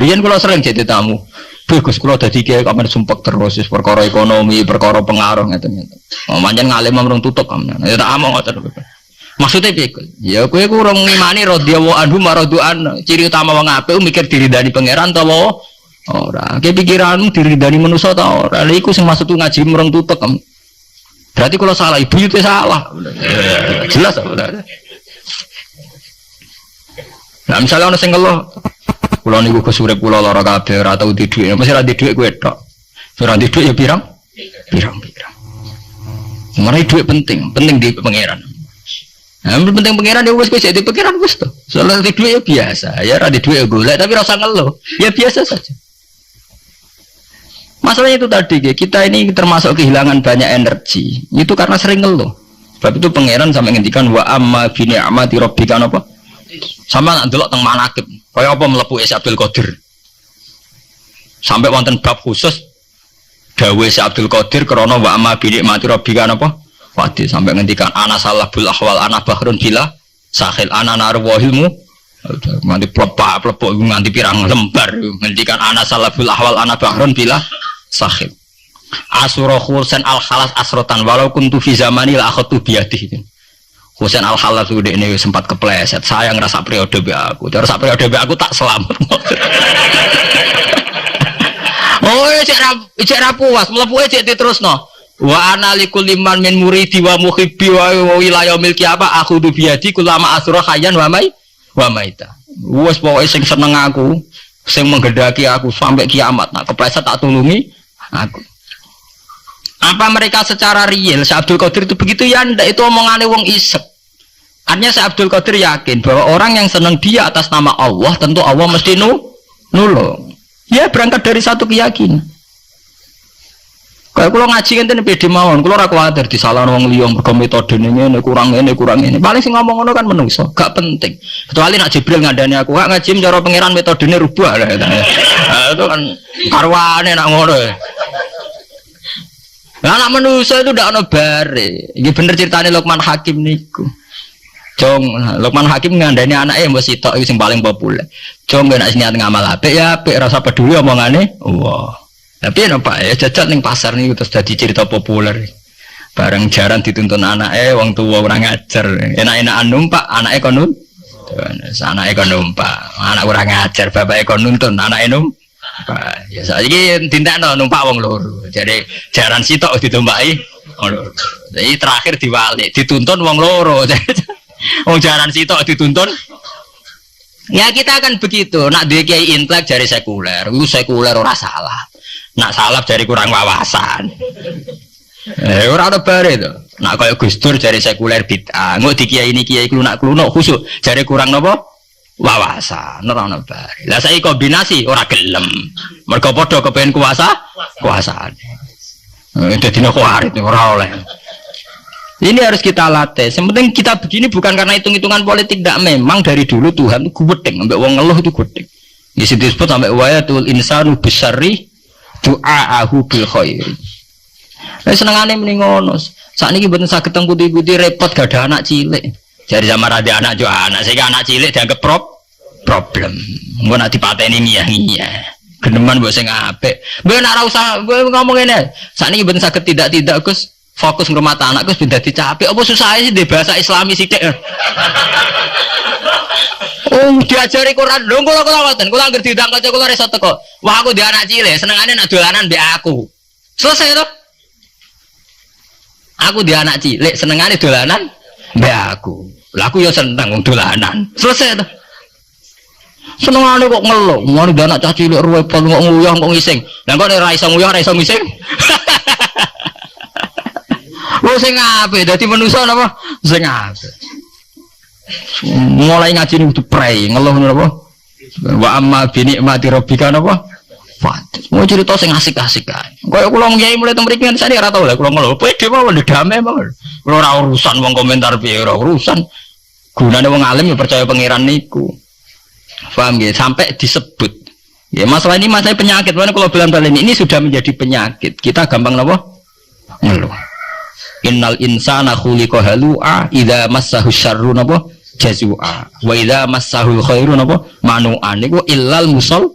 Rian kalau sering jadi tamu. Bagus kalau dadi kiai kamar sumpek terus perkara ekonomi, perkara pengaruh ngeten-ngeten. Manjen ngalim mrung tutup kamane. Ya tak among ngoten. Maksudnya piye? Ya kowe ku urung ngimani radhiyallahu anhu maradu'an. Ciri utama wong apik mikir diridani pangeran ta wae. Ora, ke pikiranmu diridani manusa ta ora. Lha iku sing maksud ngaji mrung tutup. Berarti kalau salah ibu itu salah. Jelas apa? Nah, misalnya ono sing ngeluh pulau niku kesurep pulau lara kabeh ora tau di dhuwit. Mesti ra di dhuwit kowe tok. Ora di dhuwit ya pirang. Mari dhuwit penting di pangeran. Nah, penting pangeran ya wis jadi pangeran wis to. Soale di dhuwit ya biasa. Ya ra di dhuwit ya golek tapi ora usah ngeluh. Ya biasa saja. Masalahnya itu tadi kita ini termasuk kehilangan banyak energi. Itu karena sering ngeluh. Sebab itu pangeran sampai ngendikan wa amma bi ni'mati rabbika apa? Sama nak delok teng manakib. Kaya apa mlebu Syekh Abdul Qadir. Sampai wonten bab khusus dawuh Syekh Abdul Qadir krana wa amma bi nikmati rabbika napa? Wadi sampai ngendikan ana salahul ahwal ana bahrun bila sahil ana narwahilmu. Nganti plepok nganti pirang lembar ngendikan ana salahul ahwal ana bahrun bila sahil. Asura khursan al khalas asrotan walau kuntu fi zamani la akhatu biyadihi. Husain Al-Halal itu ini sempat kepleset. Saya ngerasa periode be aku. Terus periode be aku tak selamat. Oh, cek rapuas, melepuh cek terus no. Wa analikul liman min muridi wa muhibbi wa wilayah milki apa? Aku du biadi kulama asura khayyan wa maita. Wes pokoke sing seneng aku, sing menggedaki aku sampai kiamat. Nah, kepleset tak tulungi aku. Apa mereka secara real Syekh Abdul Qadir itu begitu ya ndak itu omongannya wong isep. Artinya Syekh Abdul Qadir yakin bahwa orang yang senang dia atas nama Allah tentu Allah mesti nulung. Ya berangkat dari satu keyakinan. Kayak kalau ngaji kan pede mawon, kalau ora kuwatir disalahno wong liya mergo metodene ngene kurang ini. Paling sing ngomong ngono kan menungso, gak penting. Kecuali nak Jibril ngandani aku, gak ngaji cara pangeran metodene rubah lah. Itu kan karwane nak ngono. Anak manusia itu tidak ono bare. Ini bener ceritanya Luqman Hakim niku. Jong Luqman Hakim ngandani anaknya mbok sitok iki sing paling populer. Jong nek niat ngamal apik ya apik rasa peduli omongane. Wah. Tapi ya Pak ya jajal ning pasar niku terus dadi cerita populer. Bareng jaran dituntun anaknya wong tuwa ora ngajar. Enak-enakan numpak anaknya kon anaknya kon numpak. Anak ora ngajar bapake kon nuntun anaknya numpak. Ya saiki dintekno numpak wong loro. Jadi jaran sitok ditumpaki wong loro. Jadi terakhir diwalik, dituntun wong loro. Wong jaran sitok dituntun. Ya kita akan begitu. Nak duwe kiai intelek jari sekuler, iku sekuler ora salah. Nak salah jari kurang wawasan. Ora ada bare to. Nak kaya Gus Dur jari sekuler bid'ah. Engko di kiai ini kiai klunak-klunuk khusuk jari kurang napa? Wawasan ora ono bare. Lah saiki kombinasi ora gelem. Mergo padha kepengin kuasane. Dadine kuarit ora oleh. Ini harus kita latih. Yang penting kita begini bukan karena hitung-hitungan politik, tidak. Memang dari dulu Tuhan itu gudeg, sampai wong ngeluh itu gudeg. Di situ disebut sampai wayatul insanu bisarri du'aahu bil khairi. Lah senengane mending ngono. Sakniki mboten saged teng putih-putih repot gak ada anak cilik. Jadi sama ada anak jo anak, sehingga anak cilik dianggap problem. Engko nek dipateni ngiyah-ngiyah. Geneman mbok sing apik. Mbok nek ora usah ngomong ngene. Sakniki mboten saged tidak Gus, fokus ngrumat anak Gus ben dadi capek. Apa susah sih di bahasa Islami sithik. Oh, diajari Quran. Lho kula ngoten. Kula anggere diundang kanca kula iso teko. Wah, aku di anak cilik, senengane nak dolanan mbek aku. Selesai to? Aku di anak cilik, senengane dolanan mbek aku. Lah aku ya seneng wong dolanan. Selesai to. Senengane kok ngeluh, ngono anak cah cilik ruwe kok nguyah kok ngising. Lah kok nek ora iso nguyah ora iso ngising. Wong sing apik dadi manusa napa? Sing apik. Mulai ngaji niku prei, ngeluh napa? Wa amma bi nikmati rabbika napa? Mau cerita sing asik-asik kae. Kaya kula ngiyahi mulai teng mriki sakniki ora tau lha kula ngeluh. Pede mawon damai mawon. Kula ora urusan wong komentar piye ora urusan. Gunane wong alim ya percaya pangeran niku. Paham nggih? Sampai disebut. Ya masalah ini masalah penyakit. Mana kalau bilang ini sudah menjadi penyakit. Kita gampang napa? Ngeluh. Innal insana khuliqa halu'a idza massahu syarru napa? Jazua. Wa idza massahu khairu napa? Manu'an. Niku illal musol.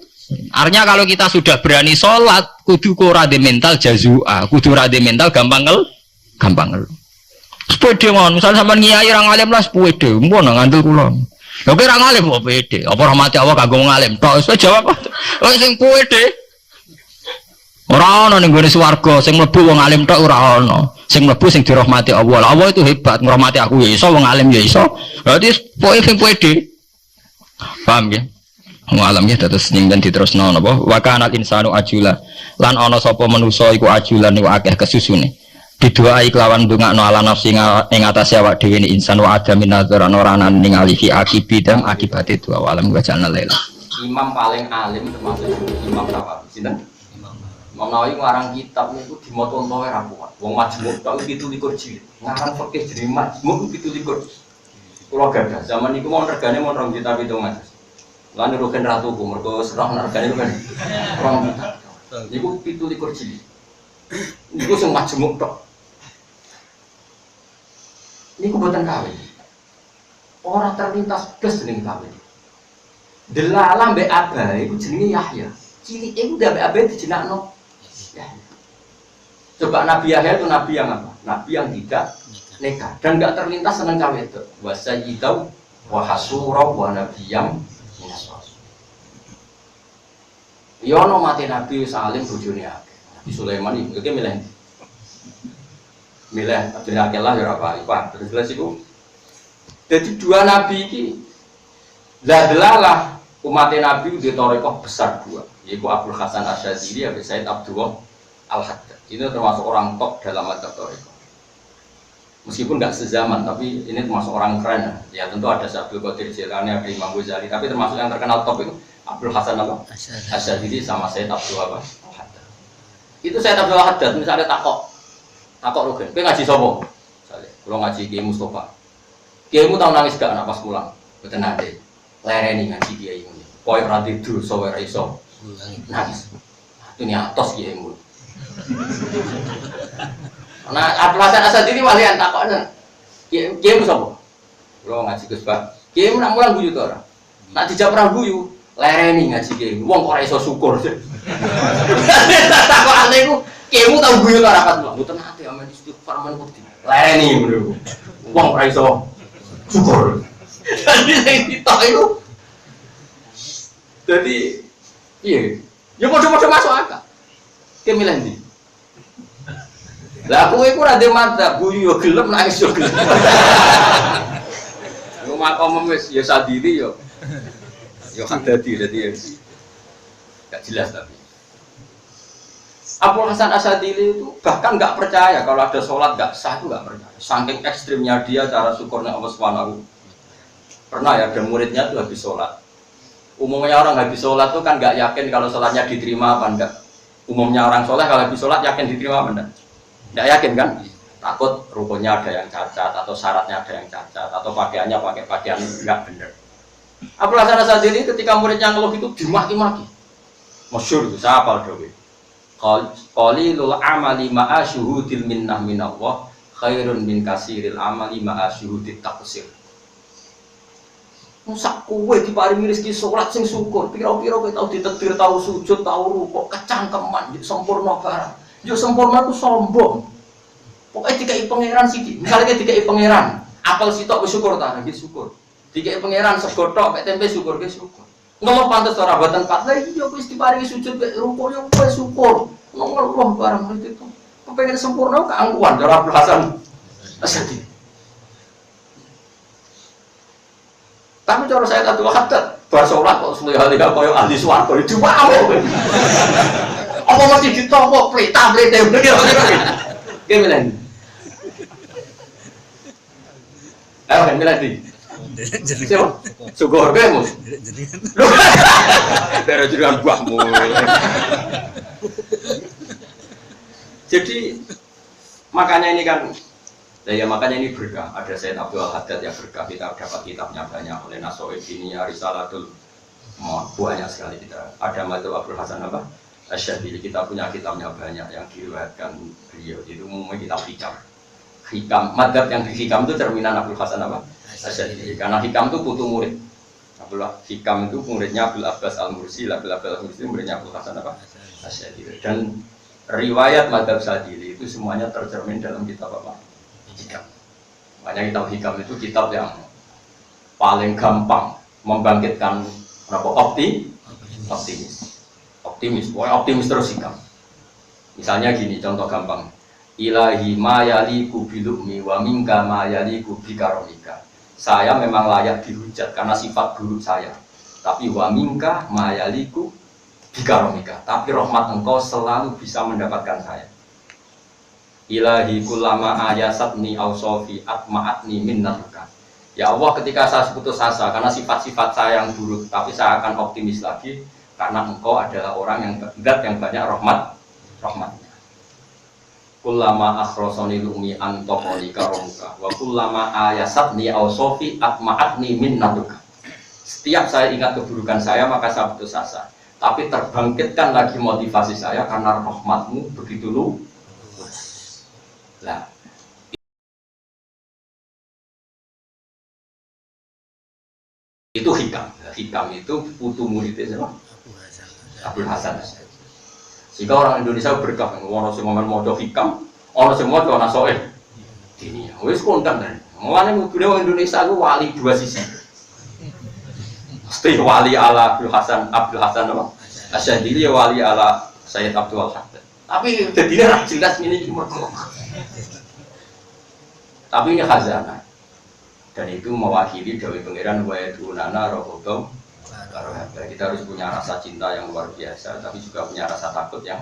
Artinya kalau kita sudah berani sholat, kudu rada mental jazua, kudu rada mental gampang ngel. Sepede mon, misalnya sampean ngiyai ra ngalim lah sepede, mbon ngandel kula. Lha kira ngalim kok pede, apa rahmati Allah kanggo ngalim. Tok wis jawab. Lah sing pede. Ora ana ning gone swarga, sing mlebu wong alim tok ora ana. Sing mlebu sing dirahmati Allah. Allah itu hebat, ngrahmati aku ya iso, wong alim ya iso. Berarti pokoke sing pede. Paham nggih? Ngalamnya terus nyinggan diterusno napa wa kana insanu ajula lan ana sapa manusa iku ajulan niku akeh kesusune bidoai kelawan ndongakno ala nafsi ing atase awak dhewe ni insan wa adamin nazar ora ana ningali fi akibidam akibate dua alam wa jalna laila imam paling alim termasuk Imam Nawawi sinten Imam Nawawi ngarang kitab niku dimaca entoe ra kuat wong majmuk tok 17 jilid ngarang fikih jenenge majmuk 17 kula gadah zaman niku mau regane mon 2 juta 700 lan rugen ratu ku mergo serah hargane kan 2 juta. Niku 17 jilid. Niku sing majemuk tok. Niku boten kawin. Ora terlintas blas jeneng kawin. Delalah mbek Abah iku jenenge Yahya. Cilik iku mbek Abah dijenakno Yahya. Coba Nabi Yahya itu nabi yang apa? Nabi yang tidak nikah dan enggak terlintas seneng kawin itu. Wa sayyidau wa hasura wa nabiyam Yono mati Nabi Salim bojone akeh. Nabi Sulaiman iki milih Abdul Hakilah ya ora apa terus jelas iku. Jadi dua nabi iki delalah umat Nabi di tarekah besar dua, yaitu Abdul Hasan Asyadzili dan Said Abdullah Al-Haddad. Ini termasuk orang top dalam mazhab tarekah. Meskipun nggak sezaman, tapi ini termasuk orang keren. Ya tentu ada Abdul Qadir Jilani, ada Imam Ghazali, tapi termasuk yang terkenal top itu Abdul Hasan Asyadzili sama Said Abdullah Al-Haddad. Itu Said Abdullah Al-Haddad misalnya takok rugen, kowe ngaji sapa? Misale, kula ngaji Kiai Mustofa. Kiaimu tau nangis gak anak pas pulang? Mboten nate. Lereni ngaji Kiai ngene. Koyo ora tidur, ora iso. Nangis. Dunia atos Kiaimu. Nah, Abdul Hasan Asyadzili walian takokne. Kiaimu sapa? Kula ngaji Gus Pak. Kiaimu nak mulang guyu to ora? Nak dijak ora guyu, lereni ngaji Kiaimu. Wong ora iso syukur. Takokane iku Kiaimu tau guyu ora rapat lho. Mboten ate amen istighfar men putih. Lereni ngono. Wong ora iso syukur. Dadi sing ditok iku. Dadi iya. Ya padha-padha masuk akal. Ki milih ndi? Lah kowe iku ora ndek madzhab, guyu yo gelem nangis yo gelem. Yo makom wis ya sadiri yo. Yo hadadi dadi gak jelas tapi. Abdul Hasan Asyadzili itu bahkan nggak percaya kalau ada sholat nggak sah, itu nggak percaya. Saking ekstrimnya dia cara syukurnya Allah Subhanahu. Pernah ya ada muridnya tuh habis sholat. Umumnya orang habis sholat tuh kan nggak yakin kalau sholatnya diterima apa enggak. Umumnya orang sholat kalau habis sholat yakin diterima apa enggak? Nggak yakin kan? Takut rukunnya ada yang cacat atau syaratnya ada yang cacat atau pakaiannya pakai pakaian nggak benar. Abdul Hasan Asyadzili ketika muridnya ngeluh itu dimaki-maki. Masyhur itu saya hafal dulu. Qalilul amali ma'a syuhudil minnah minallah khairun min kasiril amali ma'a syuhudit taqsir. Sak kowe diparingi rezeki salat sing syukur, pira-pira kowe tau ditetir, tau sujud, tau rukuk, kecangkeman, yo sempurna barang. Yo sempurna ku sombong. Pokoke dikai pangeran sithik. Misale dikai pangeran, apel sitok wis syukur ta, nggih syukur. Dikai pangeran sego tok mek tempe syukur ge syukur. Ngeluh pantes ora boten pat. Lah iki yo wis diparingi sujud mek rukuk yo wis syukur. Ngeluh barang itu. Kepengen sempurna keangkuhan cara Abdul Hasan Asyadzili. Tapi cara saya tak dua hadat, bar sholat kok selihaliha koyo ahli swarga itu wow. Apa mesti ditompo plita-plita bener. Gimana? Ayo kan milih di. Siapa? Sugor kamu. Dari jalan buahmu. Jadi makanya ini kan, ya makanya ini berkah. Ada Sayyid Abdul Haddad yang berkah, kita dapat kitabnya banyak oleh Nasoid ini, Risalatul, banyak sekali kita. Ada Madzhab Abdul Hasan apa? Asyadili, kita punya kitabnya banyak yang diriwayatkan beliau. Itu umumnya kitab hikam. Hikam, Madzhab yang di hikam itu cerminan Abdul Hasan apa? Asyadili. Karena hikam itu putu murid. Abdullah hikam itu muridnya Abdul Abbas Al-Mursi, Abdul Abbas Al-Mursi muridnya Abdul Hasan apa? Asyadili. Dan riwayat Madzhab Sadili itu semuanya tercermin dalam kitab apa? Hikam. Makanya kitab hikam itu kitab yang paling gampang membangkitkan optimis, optimis terus hikam. Misalnya gini, contoh gampang. Ilahi ma yaliku bilukmi wa minka ma yaliku bikaromika. Saya memang layak dihujat karena sifat buruk saya. Tapi wa minka ma yaliku bikaromika. Tapi rahmat engkau selalu bisa mendapatkan saya. Ilahi kulama ayasatni awsofi atma'atni minnatuka. Ya Allah, ketika saya putus asa karena sifat-sifat saya yang buruk, tapi saya akan optimis lagi karena engkau adalah orang yang banyak rahmatnya. Kulama akhrosoni lumi antokoli karomuka wa kulama ayasatni awsofi atma'atni minnatuka. Setiap saya ingat keburukan saya maka saya putus asa, tapi terbangkitkan lagi motivasi saya karena rahmatmu begitu luas. Nah, itu hikam. Hikam itu putu muridnya siapa? Abdul Hasan. Jika orang Indonesia berkah, orang semua mau hikam, orang semua tuh nasoeh. Ini, wes kontan kan. Mulanya orang Indonesia itu wali dua sisi. Mesti wali ala Abdul Hasan apa? Asyadili wali ala Sayyid Abdul Haddad. Tapi jadinya jelas ini cuma. Tapi ini khazanah. Dan itu mewakili Dewi Pangeran wa yadunana rohobam. Kita harus punya rasa cinta yang luar biasa, tapi juga punya rasa takut yang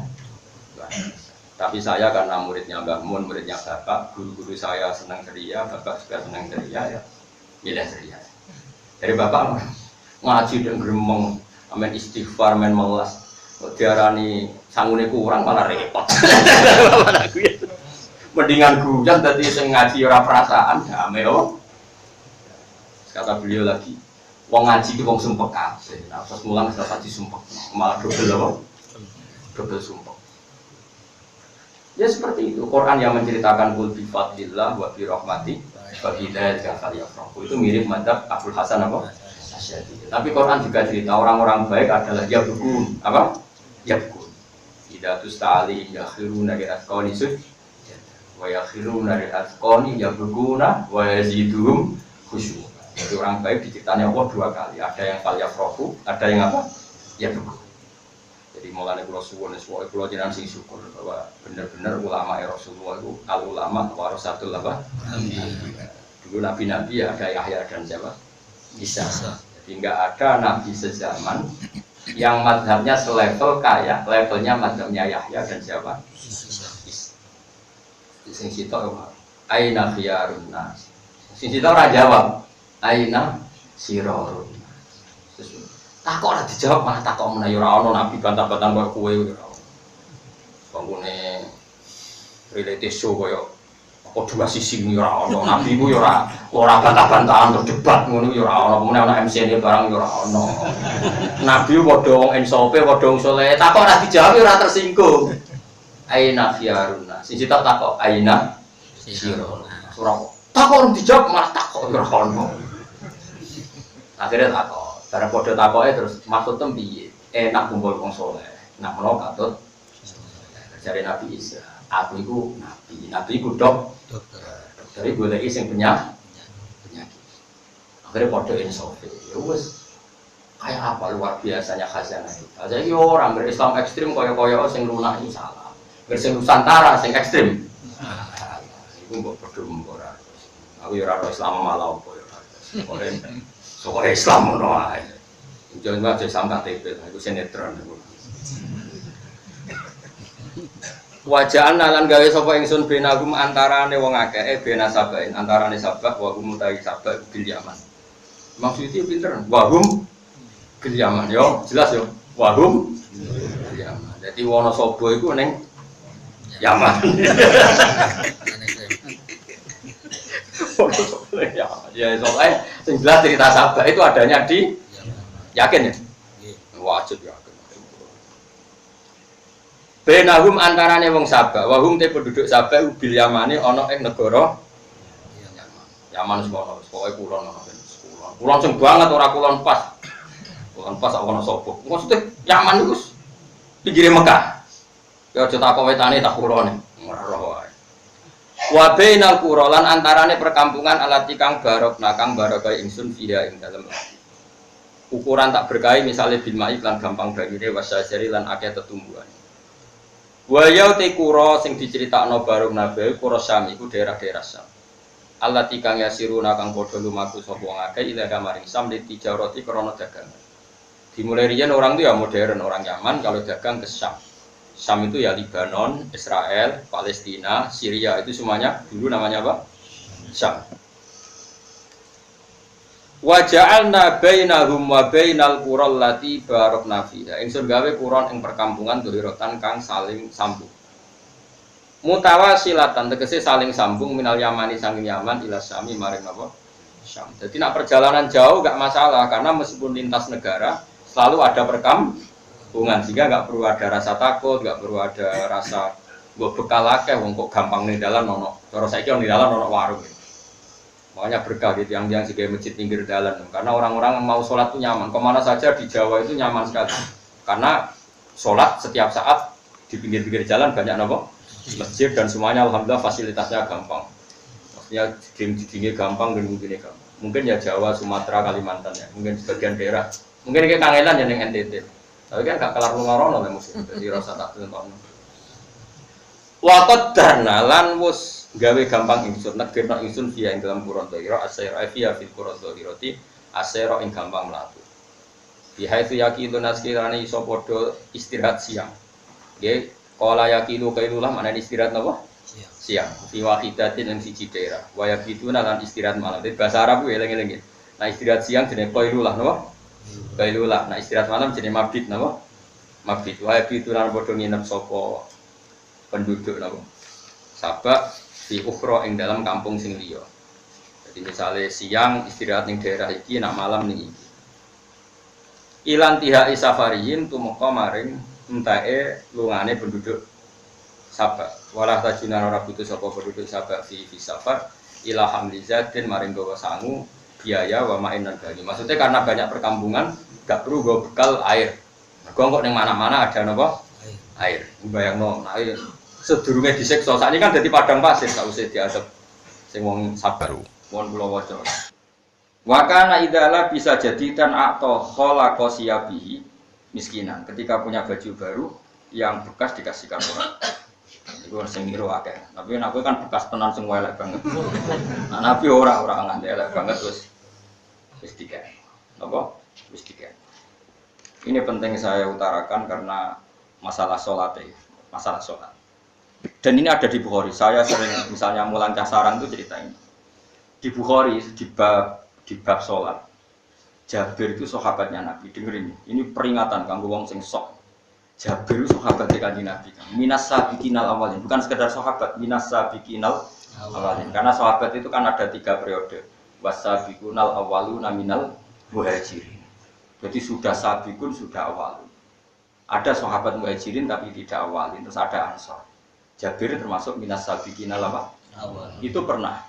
luar biasa. Tapi saya karena muridnya Mbah Mun, muridnya Bapak, guru-guru saya senang ceria, Bapak juga senang ceria, ya milih ceria. Dari Bapak ngaji dan gremeng, amen istighfar, amen melas, diarani sangune kurang malah repot. Mendingan gujan tadi saya ngaji orang perasaan, damai oh. Kata beliau lagi. Wong ngaji itu wong sumpek kabeh. Nah, pas mulang setelah disumpek, malah double apa? Double sumpek. Ya seperti itu. Quran yang menceritakan qul bi fadlillah wa bi rahmati wa bi dzalika falyafrahu. Itu mirip madzhab Abdul Hasan apa? Asyadili. Tapi Quran juga cerita orang-orang baik adalah yabukun, apa? Yabukun. Idza tusta'ali yakhiruna li atqani sujud wa yakhiruna li atqani yabukuna wa yaziduhum khusyuk. Jadi orang baik diciptanya Allah dua kali. Ada yang falyafrahu, ada yang apa? Ya begitu. Jadi mulanya kalau suwon, kalau jenengan sing syukur bahwa benar-benar ulama Rasulullah itu al ulama warasatul apa? Dulu nabi-nabi ya ada Yahya dan siapa? Isa. Jadi enggak ada nabi sezaman yang mazhabnya selevel kayak levelnya mazhabnya Yahya dan siapa? Isa. Sing sitok aina khiyarun nas. Sing sitok ora jawab. Aina sirorun. Takok ora dijawab malah takok menawa ora ana nabi bantah-bantahan koyo kowe ora. Bangunane reality show koyo apa dua sisi ini ora ana nabi ku yo ora bantah-bantahan terus debat ngono yo ora ana meneh ana MC-ne barang yo ora ana. Nabi padha wong insofe padha wong saleh takok ora dijawab ora tersinggung. Aina khiyarun. Siji takok aina sirorun. Ora takok dijawab malah takok ora ana. Akhirnya takok, cara podo takoknya terus maksud piye? Enak kumpul wong soleh, nak menolong katut. Cari Nabi Isa, aku itu nabi itu dokter. Dari boleh iseng penyakit. Akhirnya podo insofi, ya wes kayak apa luar biasanya khazanah itu. Jadi orang berislam ekstrim koyo sing lunak ini salah, bersing Nusantara sing ekstrim. Iku mbok podo mbora. Aku yo ora Islam malah opo yo. Soal Islam ngono ae. Jangan aja sampai KTP, itu sinetron. Wajaan nalan gawe sapa ingsun benagum antarane wong akeh bena sabain antarane sabah wa hum ta'i sabah bil yaman. Maksudnya pinter. Wa hum bil yaman yo, jelas yo. Wa hum bil yaman. Dadi Wonosobo iku ning Yaman. Ya soalnya sing jelas cerita sabah itu adanya di yakin ya? Wajib yakin. Benahum antarane wong Sabah, wahum te penduduk Sabah bil Yamani ana ing negara Yaman semono, pokoke kulon ana kulon. Kulon sing banget ora kulon pas. Kulon pas ana sapa. Maksudnya Yaman iku pinggire Mekah. Ya aja tak wetane tak kulone. Ora roh wae. Wa bainal qura lan antarane perkampungan alati kang barokna kang barokai ingsun fiha ing dalem. Ukuran tak berkahi misalnya bil mai lan gampang banyune wasajari lan akeh tetumbuhan. Wayau te kura sing diceritakno baru nabe kura Syam iku daerah-daerah Syam. Allah tikang yasiruna kang padha lumaku sapa wong akeh ila kamaring Syam ditijarati krana dagangan. Dimulai riyen orang itu ya modern, orang Yaman kalau dagang ke Syam. Syam itu ya Lebanon, Israel, Palestina, Syria itu semuanya dulu namanya apa? Syam. Wa ja'alna bainahum wa bainal qura allati barakna fiha. Ingsun gawe quran ing perkampungan dhurirotan kang saling sambung. Mutawasilatan tegese saling sambung minal Yamani saking Yaman ila Syami maring apa? Syam. Jadi nak perjalanan jauh enggak masalah karena meskipun lintas negara selalu ada perkampungan sehingga enggak perlu ada rasa takut, enggak perlu ada rasa mbok bekal akeh wong kok gampang ning dalan ono. Cara saiki ning dalan ono warung. Makanya berkah gitu yang sebagai masjid pinggir jalan karena orang-orang yang mau sholat itu nyaman kemana saja di Jawa itu nyaman sekali karena sholat setiap saat di pinggir-pinggir jalan banyak nopo masjid dan semuanya alhamdulillah fasilitasnya gampang maksudnya dingin gampang dan mungkin ya Jawa, Sumatera, Kalimantan ya mungkin sebagian daerah mungkin kayak Kangelan ya yang NTT tapi kan gak kelar lungarono lah musim jadi rasa tak tentu wakot darnalan wus gawe gampang ingsun negirna ingsun via ing dalam Quran dhahira asyra via fil Quran dhahirati asyra ing gampang mlaku biha itu yakinun askirane iso padha istirahat siang nggih kala yakinu kailulah maknane istirahat napa siang fi wahidatin ing siji daerah wa yakituna lan istirahat malam dadi bahasa Arab kuwi eling-eling nah istirahat siang jenenge qailulah napa qailulah nah istirahat malam jenenge mabit napa mabit wa yakituna padha nginep sapa penduduk napa sabak di ukhra ing dalam kampung sing liya. Jadi misalnya siang istirahat ning daerah iki, nak malam ning iki. Ilan tihai safariyin tumeka maring entae lungane penduduk Sabak. Walah tajunan ora butuh sapa penduduk Sabak fi safar ila hamlizatin maring gawa sangu biaya wa mainan bani. Maksudnya karena banyak perkampungan gak perlu gawa bekal air. Mergo kok ning mana-mana ada napa? Air. Bayangno, air sedurunge disiksa sakniki kan dadi padang pasir sak usih diadep sing wong sabar wong kula waca wa kana idala bisa jadi dan atau khalaqa siyabihi miskinan ketika punya baju baru yang bekas dikasihkan orang iku sing ngira akeh tapi nek kan bekas tenan sing elek banget nah nabi ora nganti elek banget wis dikek napa wis dikek ini penting saya utarakan karena masalah salat dan ini ada di Bukhari. Saya sering misalnya mulang casaran itu cerita ini. Di Bukhari di bab sholat. Jabir itu sahabatnya Nabi. Dengerin ini peringatan kanggo wong sing sok. Jabir itu sahabatnya Kanjeng Nabi. Minas sabiqinal awalin. Bukan sekedar sahabat, minas sabiqinal awalin. Karena sahabat itu kan ada 3 periode. Wasabiqunal awaluna minal muhajirin. Jadi sudah sabiqun, sudah awalun. Ada sahabat muhajirin tapi tidak awalin. Terus ada ansor. Jabir termasuk minas sabiqinal apa? Awal. Itu pernah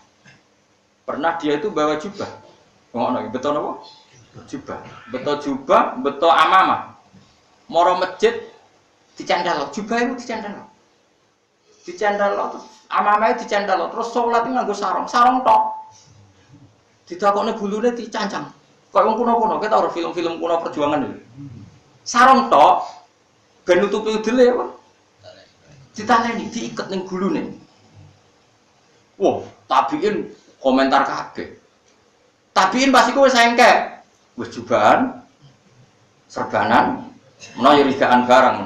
dia itu bawa jubah. Ngono betul apa? Jubah, betul amamah. Moro masjid dicandal, jubah itu dicandal. Terus amamah dicandal, terus salat nganggo sarung tok. Ditakokne bulune dicancang. Kok wong kuno-kuno, kita ora film-film kuno perjuangan iki. Sarung tok ben nutupi udele apa? Ditaleni diiket ning gulune. Wah, tabiin komentar kabeh. Tabiin pasti kowe sengke. wis jubahan, serbanan, menawa rigaan barang.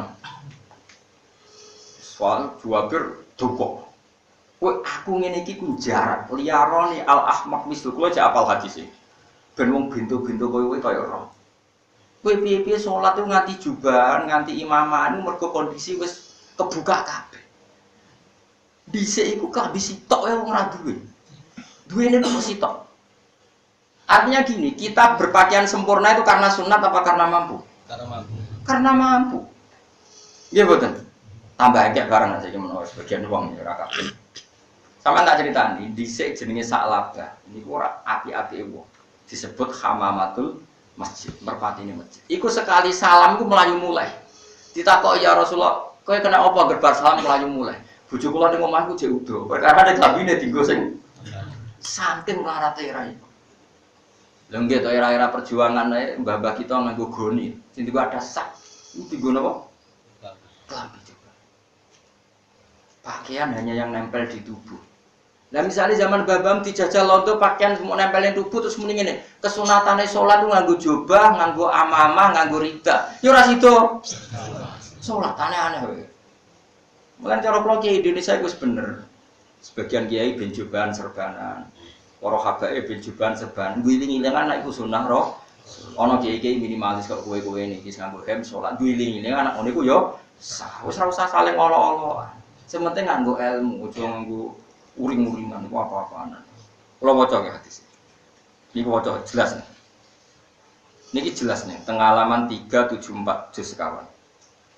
Soal juwabir duka. Kowe aku ngene iki ku jarak liyarone al ahmaq mislu kula aja apal hadis iki. Ben wong bintu-bintu kowe kaya ora. Kowe piye-piye salat ku nganti jubahan, nganti imaman mergo kondisi wis kebuka kabeh. Dhisik iku kabeh sitok wae wong ora duwe. Duwene kok sitok. Artinya gini, kita berpakaian sempurna itu karena sunat apa karena mampu? Karena mampu. Karena mampu. Nggih mboten. Tambah akeh barang saiki menawa sebagian wong ya ora kabeh. Sama tak ceritani, dhisik jenenge Sa'labah. Niku ora api-api wong. Disebut hamamatul masjid, merpatine masjid. Iku sekali salam iku melayu mulai. Ditakoki ya Rasulullah, kowe kena apa gerbar salam melayu mulai? Bojo kula ning omahku jek udo. Perkara nek labine dienggo sing saking larate ra iku. Lha nggih to era-era perjuangan ae mbah-mbah kita nganggo goni. Sing diku ada sak. Iku dienggo napa? Klambi juga. Pakaian hanya yang nempel di tubuh. Nah misalnya zaman babam dijajal londo pakaian semua nempelin tubuh terus mending ini kesunatane sholat itu nganggo jubah, nganggo amamah, nganggo rida. Yo ora sido. Sholat aneh-aneh. Mulane cara kula kiai Indonesia itu bener. Sebagian kiai ben jubahan serbanan. Para habae ben jubahan serbanan. Guling-gilingan anak iku sunah roh. Ana kiai-kiai minimalis kok kowe-kowe niki nganggo hem sholat. Guling-gilingan anak ngono iku yo sah. Wis ora usah saling olo-olo. Sementing nganggo ilmu, aja nganggo uring-uringan itu apa-apaan. Kalau waca ya hadis. Ini waca jelas nih. Niki jelas nih. Tengah halaman 374 juz sekawan.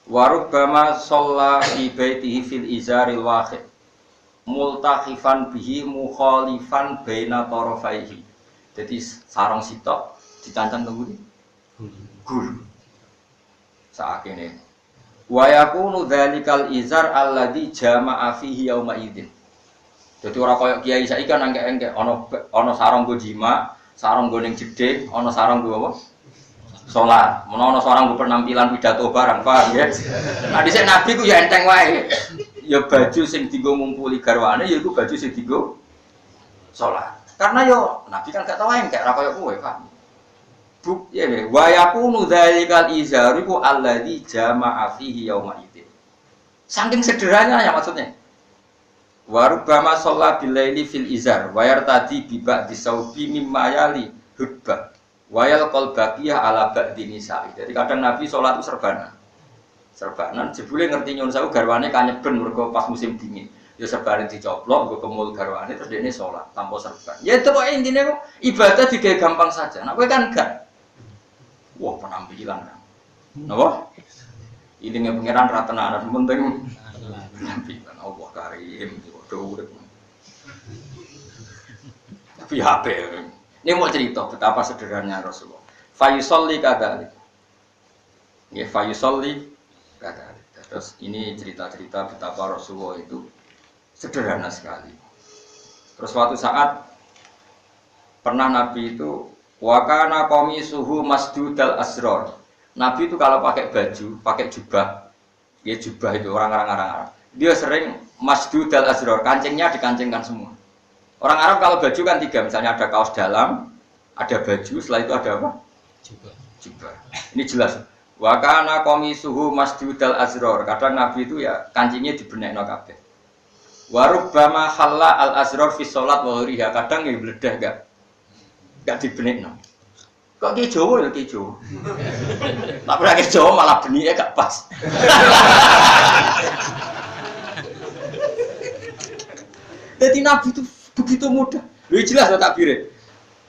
Warubbama sholla fi baitihi fil izaril wahid. Multakhifan bihi mukhalifan baina tarafaihi. Jadi sarung sitok dicancang tunggu nih. Gul. Saat ini. Wa yakunu dzalikal izar alladzi jama'a fihi yauma idzin. Jadi orang koyok kiai saiki kan engke-engke ana sarung go jima, sarung go ning jedhe, ana sarung go apa? Salat. Menawa ana sarung go penampilan pidato barang, paham ya? Nah dhisik Nabi ku ya enteng wae. Ya baju sing dienggo ngumpuli garwane ya iku baju sing dienggo salat. Karena yo Nabi kan gak tau engke ora koyok kowe, paham. Buk ya wa yakunu dzalikal izaru ku alladzi jama'a fihi yauma idzin. Saking sederhananya ya maksudnya. Warubama sholla bilaili fil izar wayar tadi bibak disaubi mimmayali hudbah wayal kolbakiyah ala ba'di nisa'i. Jadi kadang Nabi sholat itu serbanan jebule ngerti nyun sawu garwane kanyeben mergo pas musim dingin ya serbanan dicoplok nggo kemul garwane terus dene sholat tanpa serban ya itu kok intine kok ibadah digawe gampang saja nek kowe kan gak wah penampilan kan napa ini pengiran ra tenanan penting penampilan Allah karim. Tapi HP ini mau cerita betapa sederhananya Rasulullah. Fayusolli kadzalik. Ya fayusolli kadzalik. Terus ini cerita-cerita betapa Rasulullah itu sederhana sekali. Terus suatu saat pernah Nabi itu wakana qamisuhu masdudal asrar. Nabi itu kalau pakai baju, pakai jubah. Ya jubah itu orang-orang Arab. Dia sering masdudal azrar, kancingnya dikancingkan semua. Orang Arab kalau baju kan tiga, misalnya ada kaos dalam, ada baju, setelah itu ada apa? Jubah. Ini jelas. Wa kana qamisuhu masdudal azrar. Kadang Nabi itu ya kancingnya dibenekno kabeh. Wa rubbama halla al azrar fi shalat wa ghiriha. Kadang ya bledah enggak dibenekno. Kok ki Jawa ya ki Jawa. Tak pernah ki Jawa malah benike gak pas. Jadi Nabi itu begitu mudah. Lu jelas tak takbire.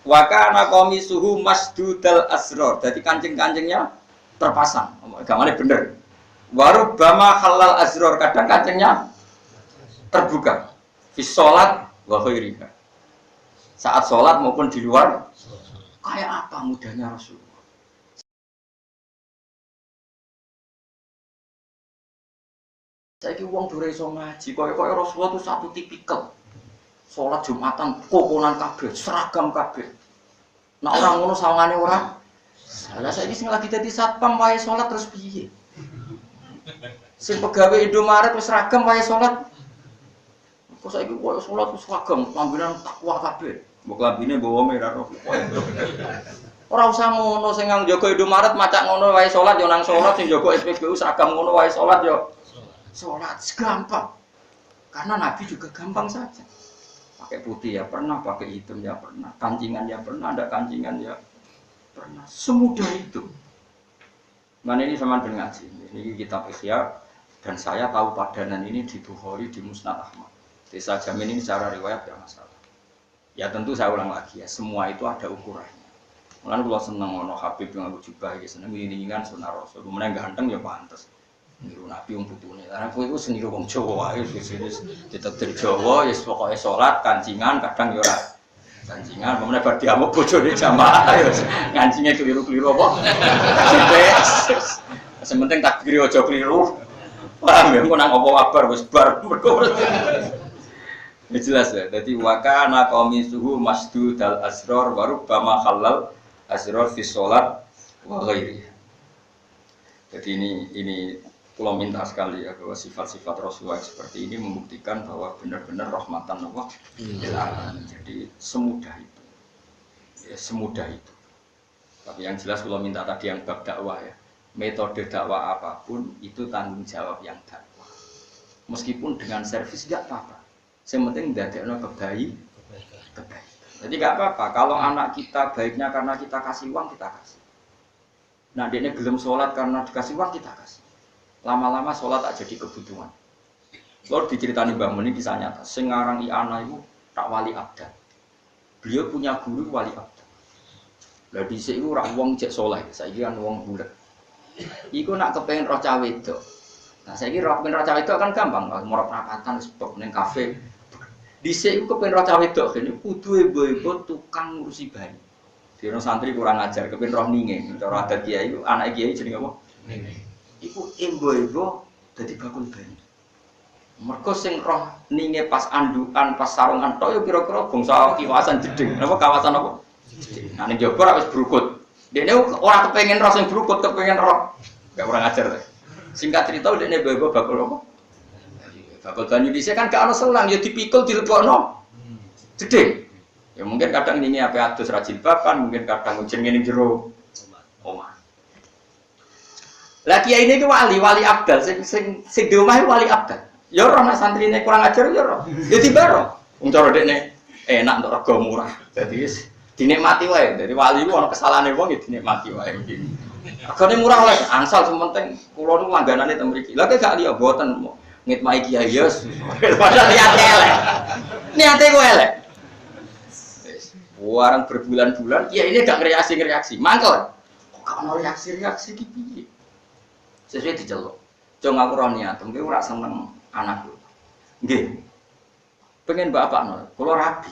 Wa kana qamisuhu masdudal asrar. Jadi kancing-kancingnya terpasang. Gamane bener. Wa rubbama halal asrar. Kadang kancingnya terbuka. Fi shalat wa ghairiha. Saat sholat maupun di luar. Kayak apa mudahnya Rasulullah. Saiki wong dure iso ngaji, kaya Rasulullah itu satu tipikal. Salat Jumatan kokonan kabeh, seragam kabeh. Nek ora ngono sawangane ora. Lah saiki sing lagi dadi satpam wae salat terus piye? Sing pegawe Indomaret wis seragam wae salat. Kok saiki koyo salat wis seragam, panggonan takwa kabeh. Mbok lambine bawa merah roh. Ora usah ngono sing nang jaga Indomaret macak ngono wae salat yo nang salat sing jaga SPBU seragam ngono wae salat yo salat gampang. Karena Nabi juga gampang saja. Pakai putih ya pernah, pakai hitam ya pernah, kancingan ya pernah, ada kancingan ya pernah. Semudah itu. Mana ini sama dengan ngaji. Ini kitab Ihya dan saya tahu padanan ini di Bukhari di Musnad Ahmad. Saya jamin ini secara riwayat tidak masalah. Ya tentu saya ulang lagi ya, semua itu ada ukurannya. Mulane kula seneng ono Habib yang aku jubah iki seneng ngiringan sunah Rasul. Kemudian ganteng ya pantes. Niru Nabi wong putune. Lah kowe iku seniru wong Jawa wae wis ditetir Jawa ya pokoke salat kancingan kadang ya ora kancingan kemudian bar diamuk bojone jamaah ya kancinge keliru-keliru apa. Sementing takbir aja keliru. Paham ya kok nang apa kabar wis bar mergo. Ya jelas ya. Dadi wa kana qamisuhu masdudal asrar wa rubbama khallal asrar fi sholat wa ghairi. Jadi ini kalau minta sekali ya bahwa sifat-sifat Rasulullah seperti ini membuktikan bahwa benar-benar rahmatan Allah. Jadi semudah itu, ya, semudah itu. Tapi yang jelas kalau minta tadi yang bab dakwah ya, metode dakwah apapun itu tanggung jawab yang dakwah. Meskipun dengan servis tidak apa-apa. Yang penting dadekno kebaikan. Jadi nggak apa-apa kalau anak kita baiknya karena kita kasih uang kita kasih. Nah dia belum sholat karena dikasih uang kita kasih. Lama-lama sholat tak jadi kebutuhan. Lalu diceritani Mbah Mun ini kisah nyata. Sengarang Iana itu tak wali abdan. Beliau punya guru wali abdan. Lah dhisik iku ora wong cek saleh, saiki kan wong bulet. Iku nak kepengen roh cawe itu. Nah saiki roh kepengen roh cawe itu kan gampang, morok rapatan sebab ning kafe. Dhisik iku kepengen roh cawe itu kene kudu ibu-ibu tukang ngurusi bayi. Dino santri kurang ajar, kepengen roh ninge. Cara adat kiai iku anak kiai jenenge apa? Ninge. Iku ibu-ibu dadi bakul bayi. Mergo sing roh ninge pas andukan, pas sarungan tok yo kira-kira bangsa kawasan jeding. Napa kawasan apa? Nah ning jaba ora wis brukut. Dene ora kepengin roh sing brukut, kepengin roh. Gak kurang ajar ta. Singkat cerita dene ibu-ibu bakul apa? Bakul banyu dhisik kan gak ono selang ya dipikul dilebokno. Jeding. Ya mungkin kadang ninge ape adus ra jilbaban, mungkin kadang ujen ngene jero omah. Lah kiai ini ku wali abdal sing di omah wali abdal. Ya ora nek santrine kurang ajar ya ora. Ya dibaro. Wong cara dekne enak untuk rega murah. Dadi wis dinikmati wae. Dadi wali ku ana kesalahane wong ya dinikmati wae. Regane murah wae, angsal sementing kula niku langganane teng mriki. Lah kok gak liya mboten ngitmai kiai ya. Padahal niate elek. Niate ku elek. Wis warang berbulan-bulan kiai ini gak reaksi. Mangkel. Kok gak ono reaksi iki piye? Sesuai diceluk. Jong aku ora niat, mungkin ora seneng anakku. Nggih. Pengen bapakno, kula rabi.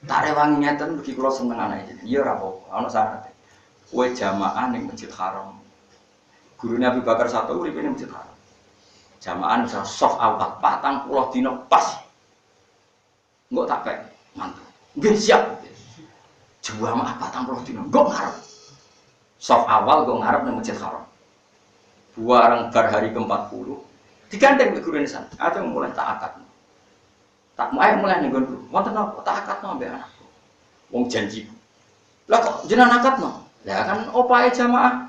Tak rewangi ngeten mugi kula seneng anake. Iya ora apa-apa, ana syarat. Kowe jamaah ning Masjid Haram. Gurune Abu Bakar satu uripe ning Masjid Haram. Jamaah bisa soft awal 40 dina pas. Engko tak pek mantu. Nggih siap. Jamaah 40 dina, engko ngarep. Soft awal engko ngarep ning Masjid Haram. Buarang bar hari ke-40 digandeng ke guru nisan atau mulai tak akad tak mulai nih gue wonten apa tak akad no mbak anakku wong janji lah kok jenengan akad no lah kan opae jamaah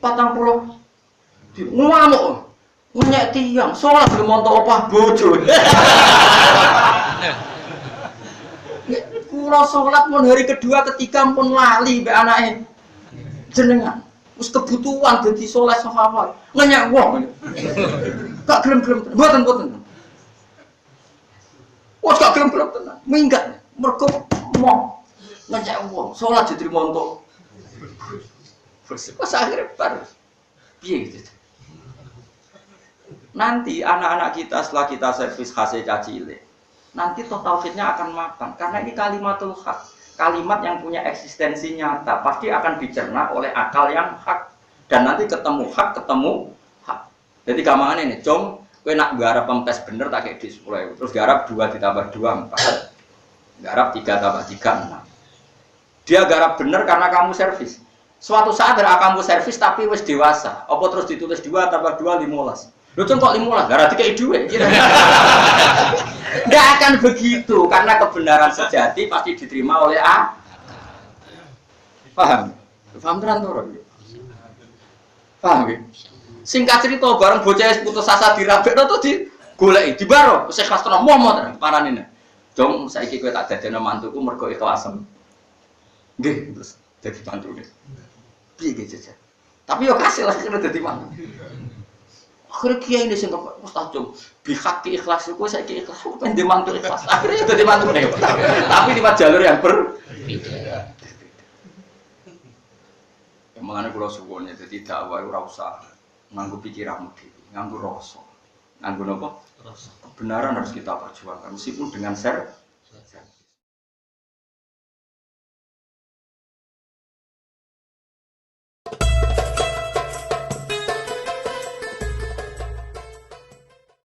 40 di ngamuk nyek tiang sholat belum montok opah bojo kula sholat pun hari kedua ketiga pun lali mbak anake jenengan wis kebutuhan dadi saleh safawat. Ngenyak wong. Gak gelem-gelem. Mboten. Wes gak gelem-gelem tenan. Minggat. Mergo mau ngenyak wong. Salat diterima entuk. Wes akhire bar. Piye gitu. Nanti anak-anak kita setelah kita servis khase cacile. Nanti tauhidnya akan makan karena ini kalimatul haq. Kalimat yang punya eksistensi nyata pasti akan dicerna oleh akal yang hak dan nanti ketemu hak. Jadi gampangane nih, com, kowe nak garap pempes bener tak kayak di 10.000. Terus garap 2 ditambah 2 4. Garap 3 tambah 3 6. Dia garap bener karena kamu servis. Suatu saat kamu servis tapi wis dewasa. Apa terus ditulis 2 tambah 2 15. Lho kok 15? Gara dikei dhuwit. Nggak akan begitu karena kebenaran sejati pasti diterima oleh A. Paham? Paham tenan to ora? Paham nggih? Singkat cerita bareng bocah wis putus asa dirabekno tuh digoleki, dibaro, wis ikhlas tenan momot paranine. Dong saiki kowe tak dadekno mantuku mergo ikhlas. Nggih, terus dadi mantune. Piye ge jajan? Tapi yo kasil lah kena dadi mantu. Akhirnya kiai ini sing Ustaz Jom bihaki ikhlas iku saiki ikhlas pengen di mantu ikhlas. Akhirnya dadi mantu nek. Tapi di jalur yang berbeda. Mengenai pulau suwon ya, jadi dakwah ora usah nganggo pikiranmu dhewe, nganggo rasa. Nganggo napa? Rasa. Kebenaran harus kita perjuangkan meskipun dengan share.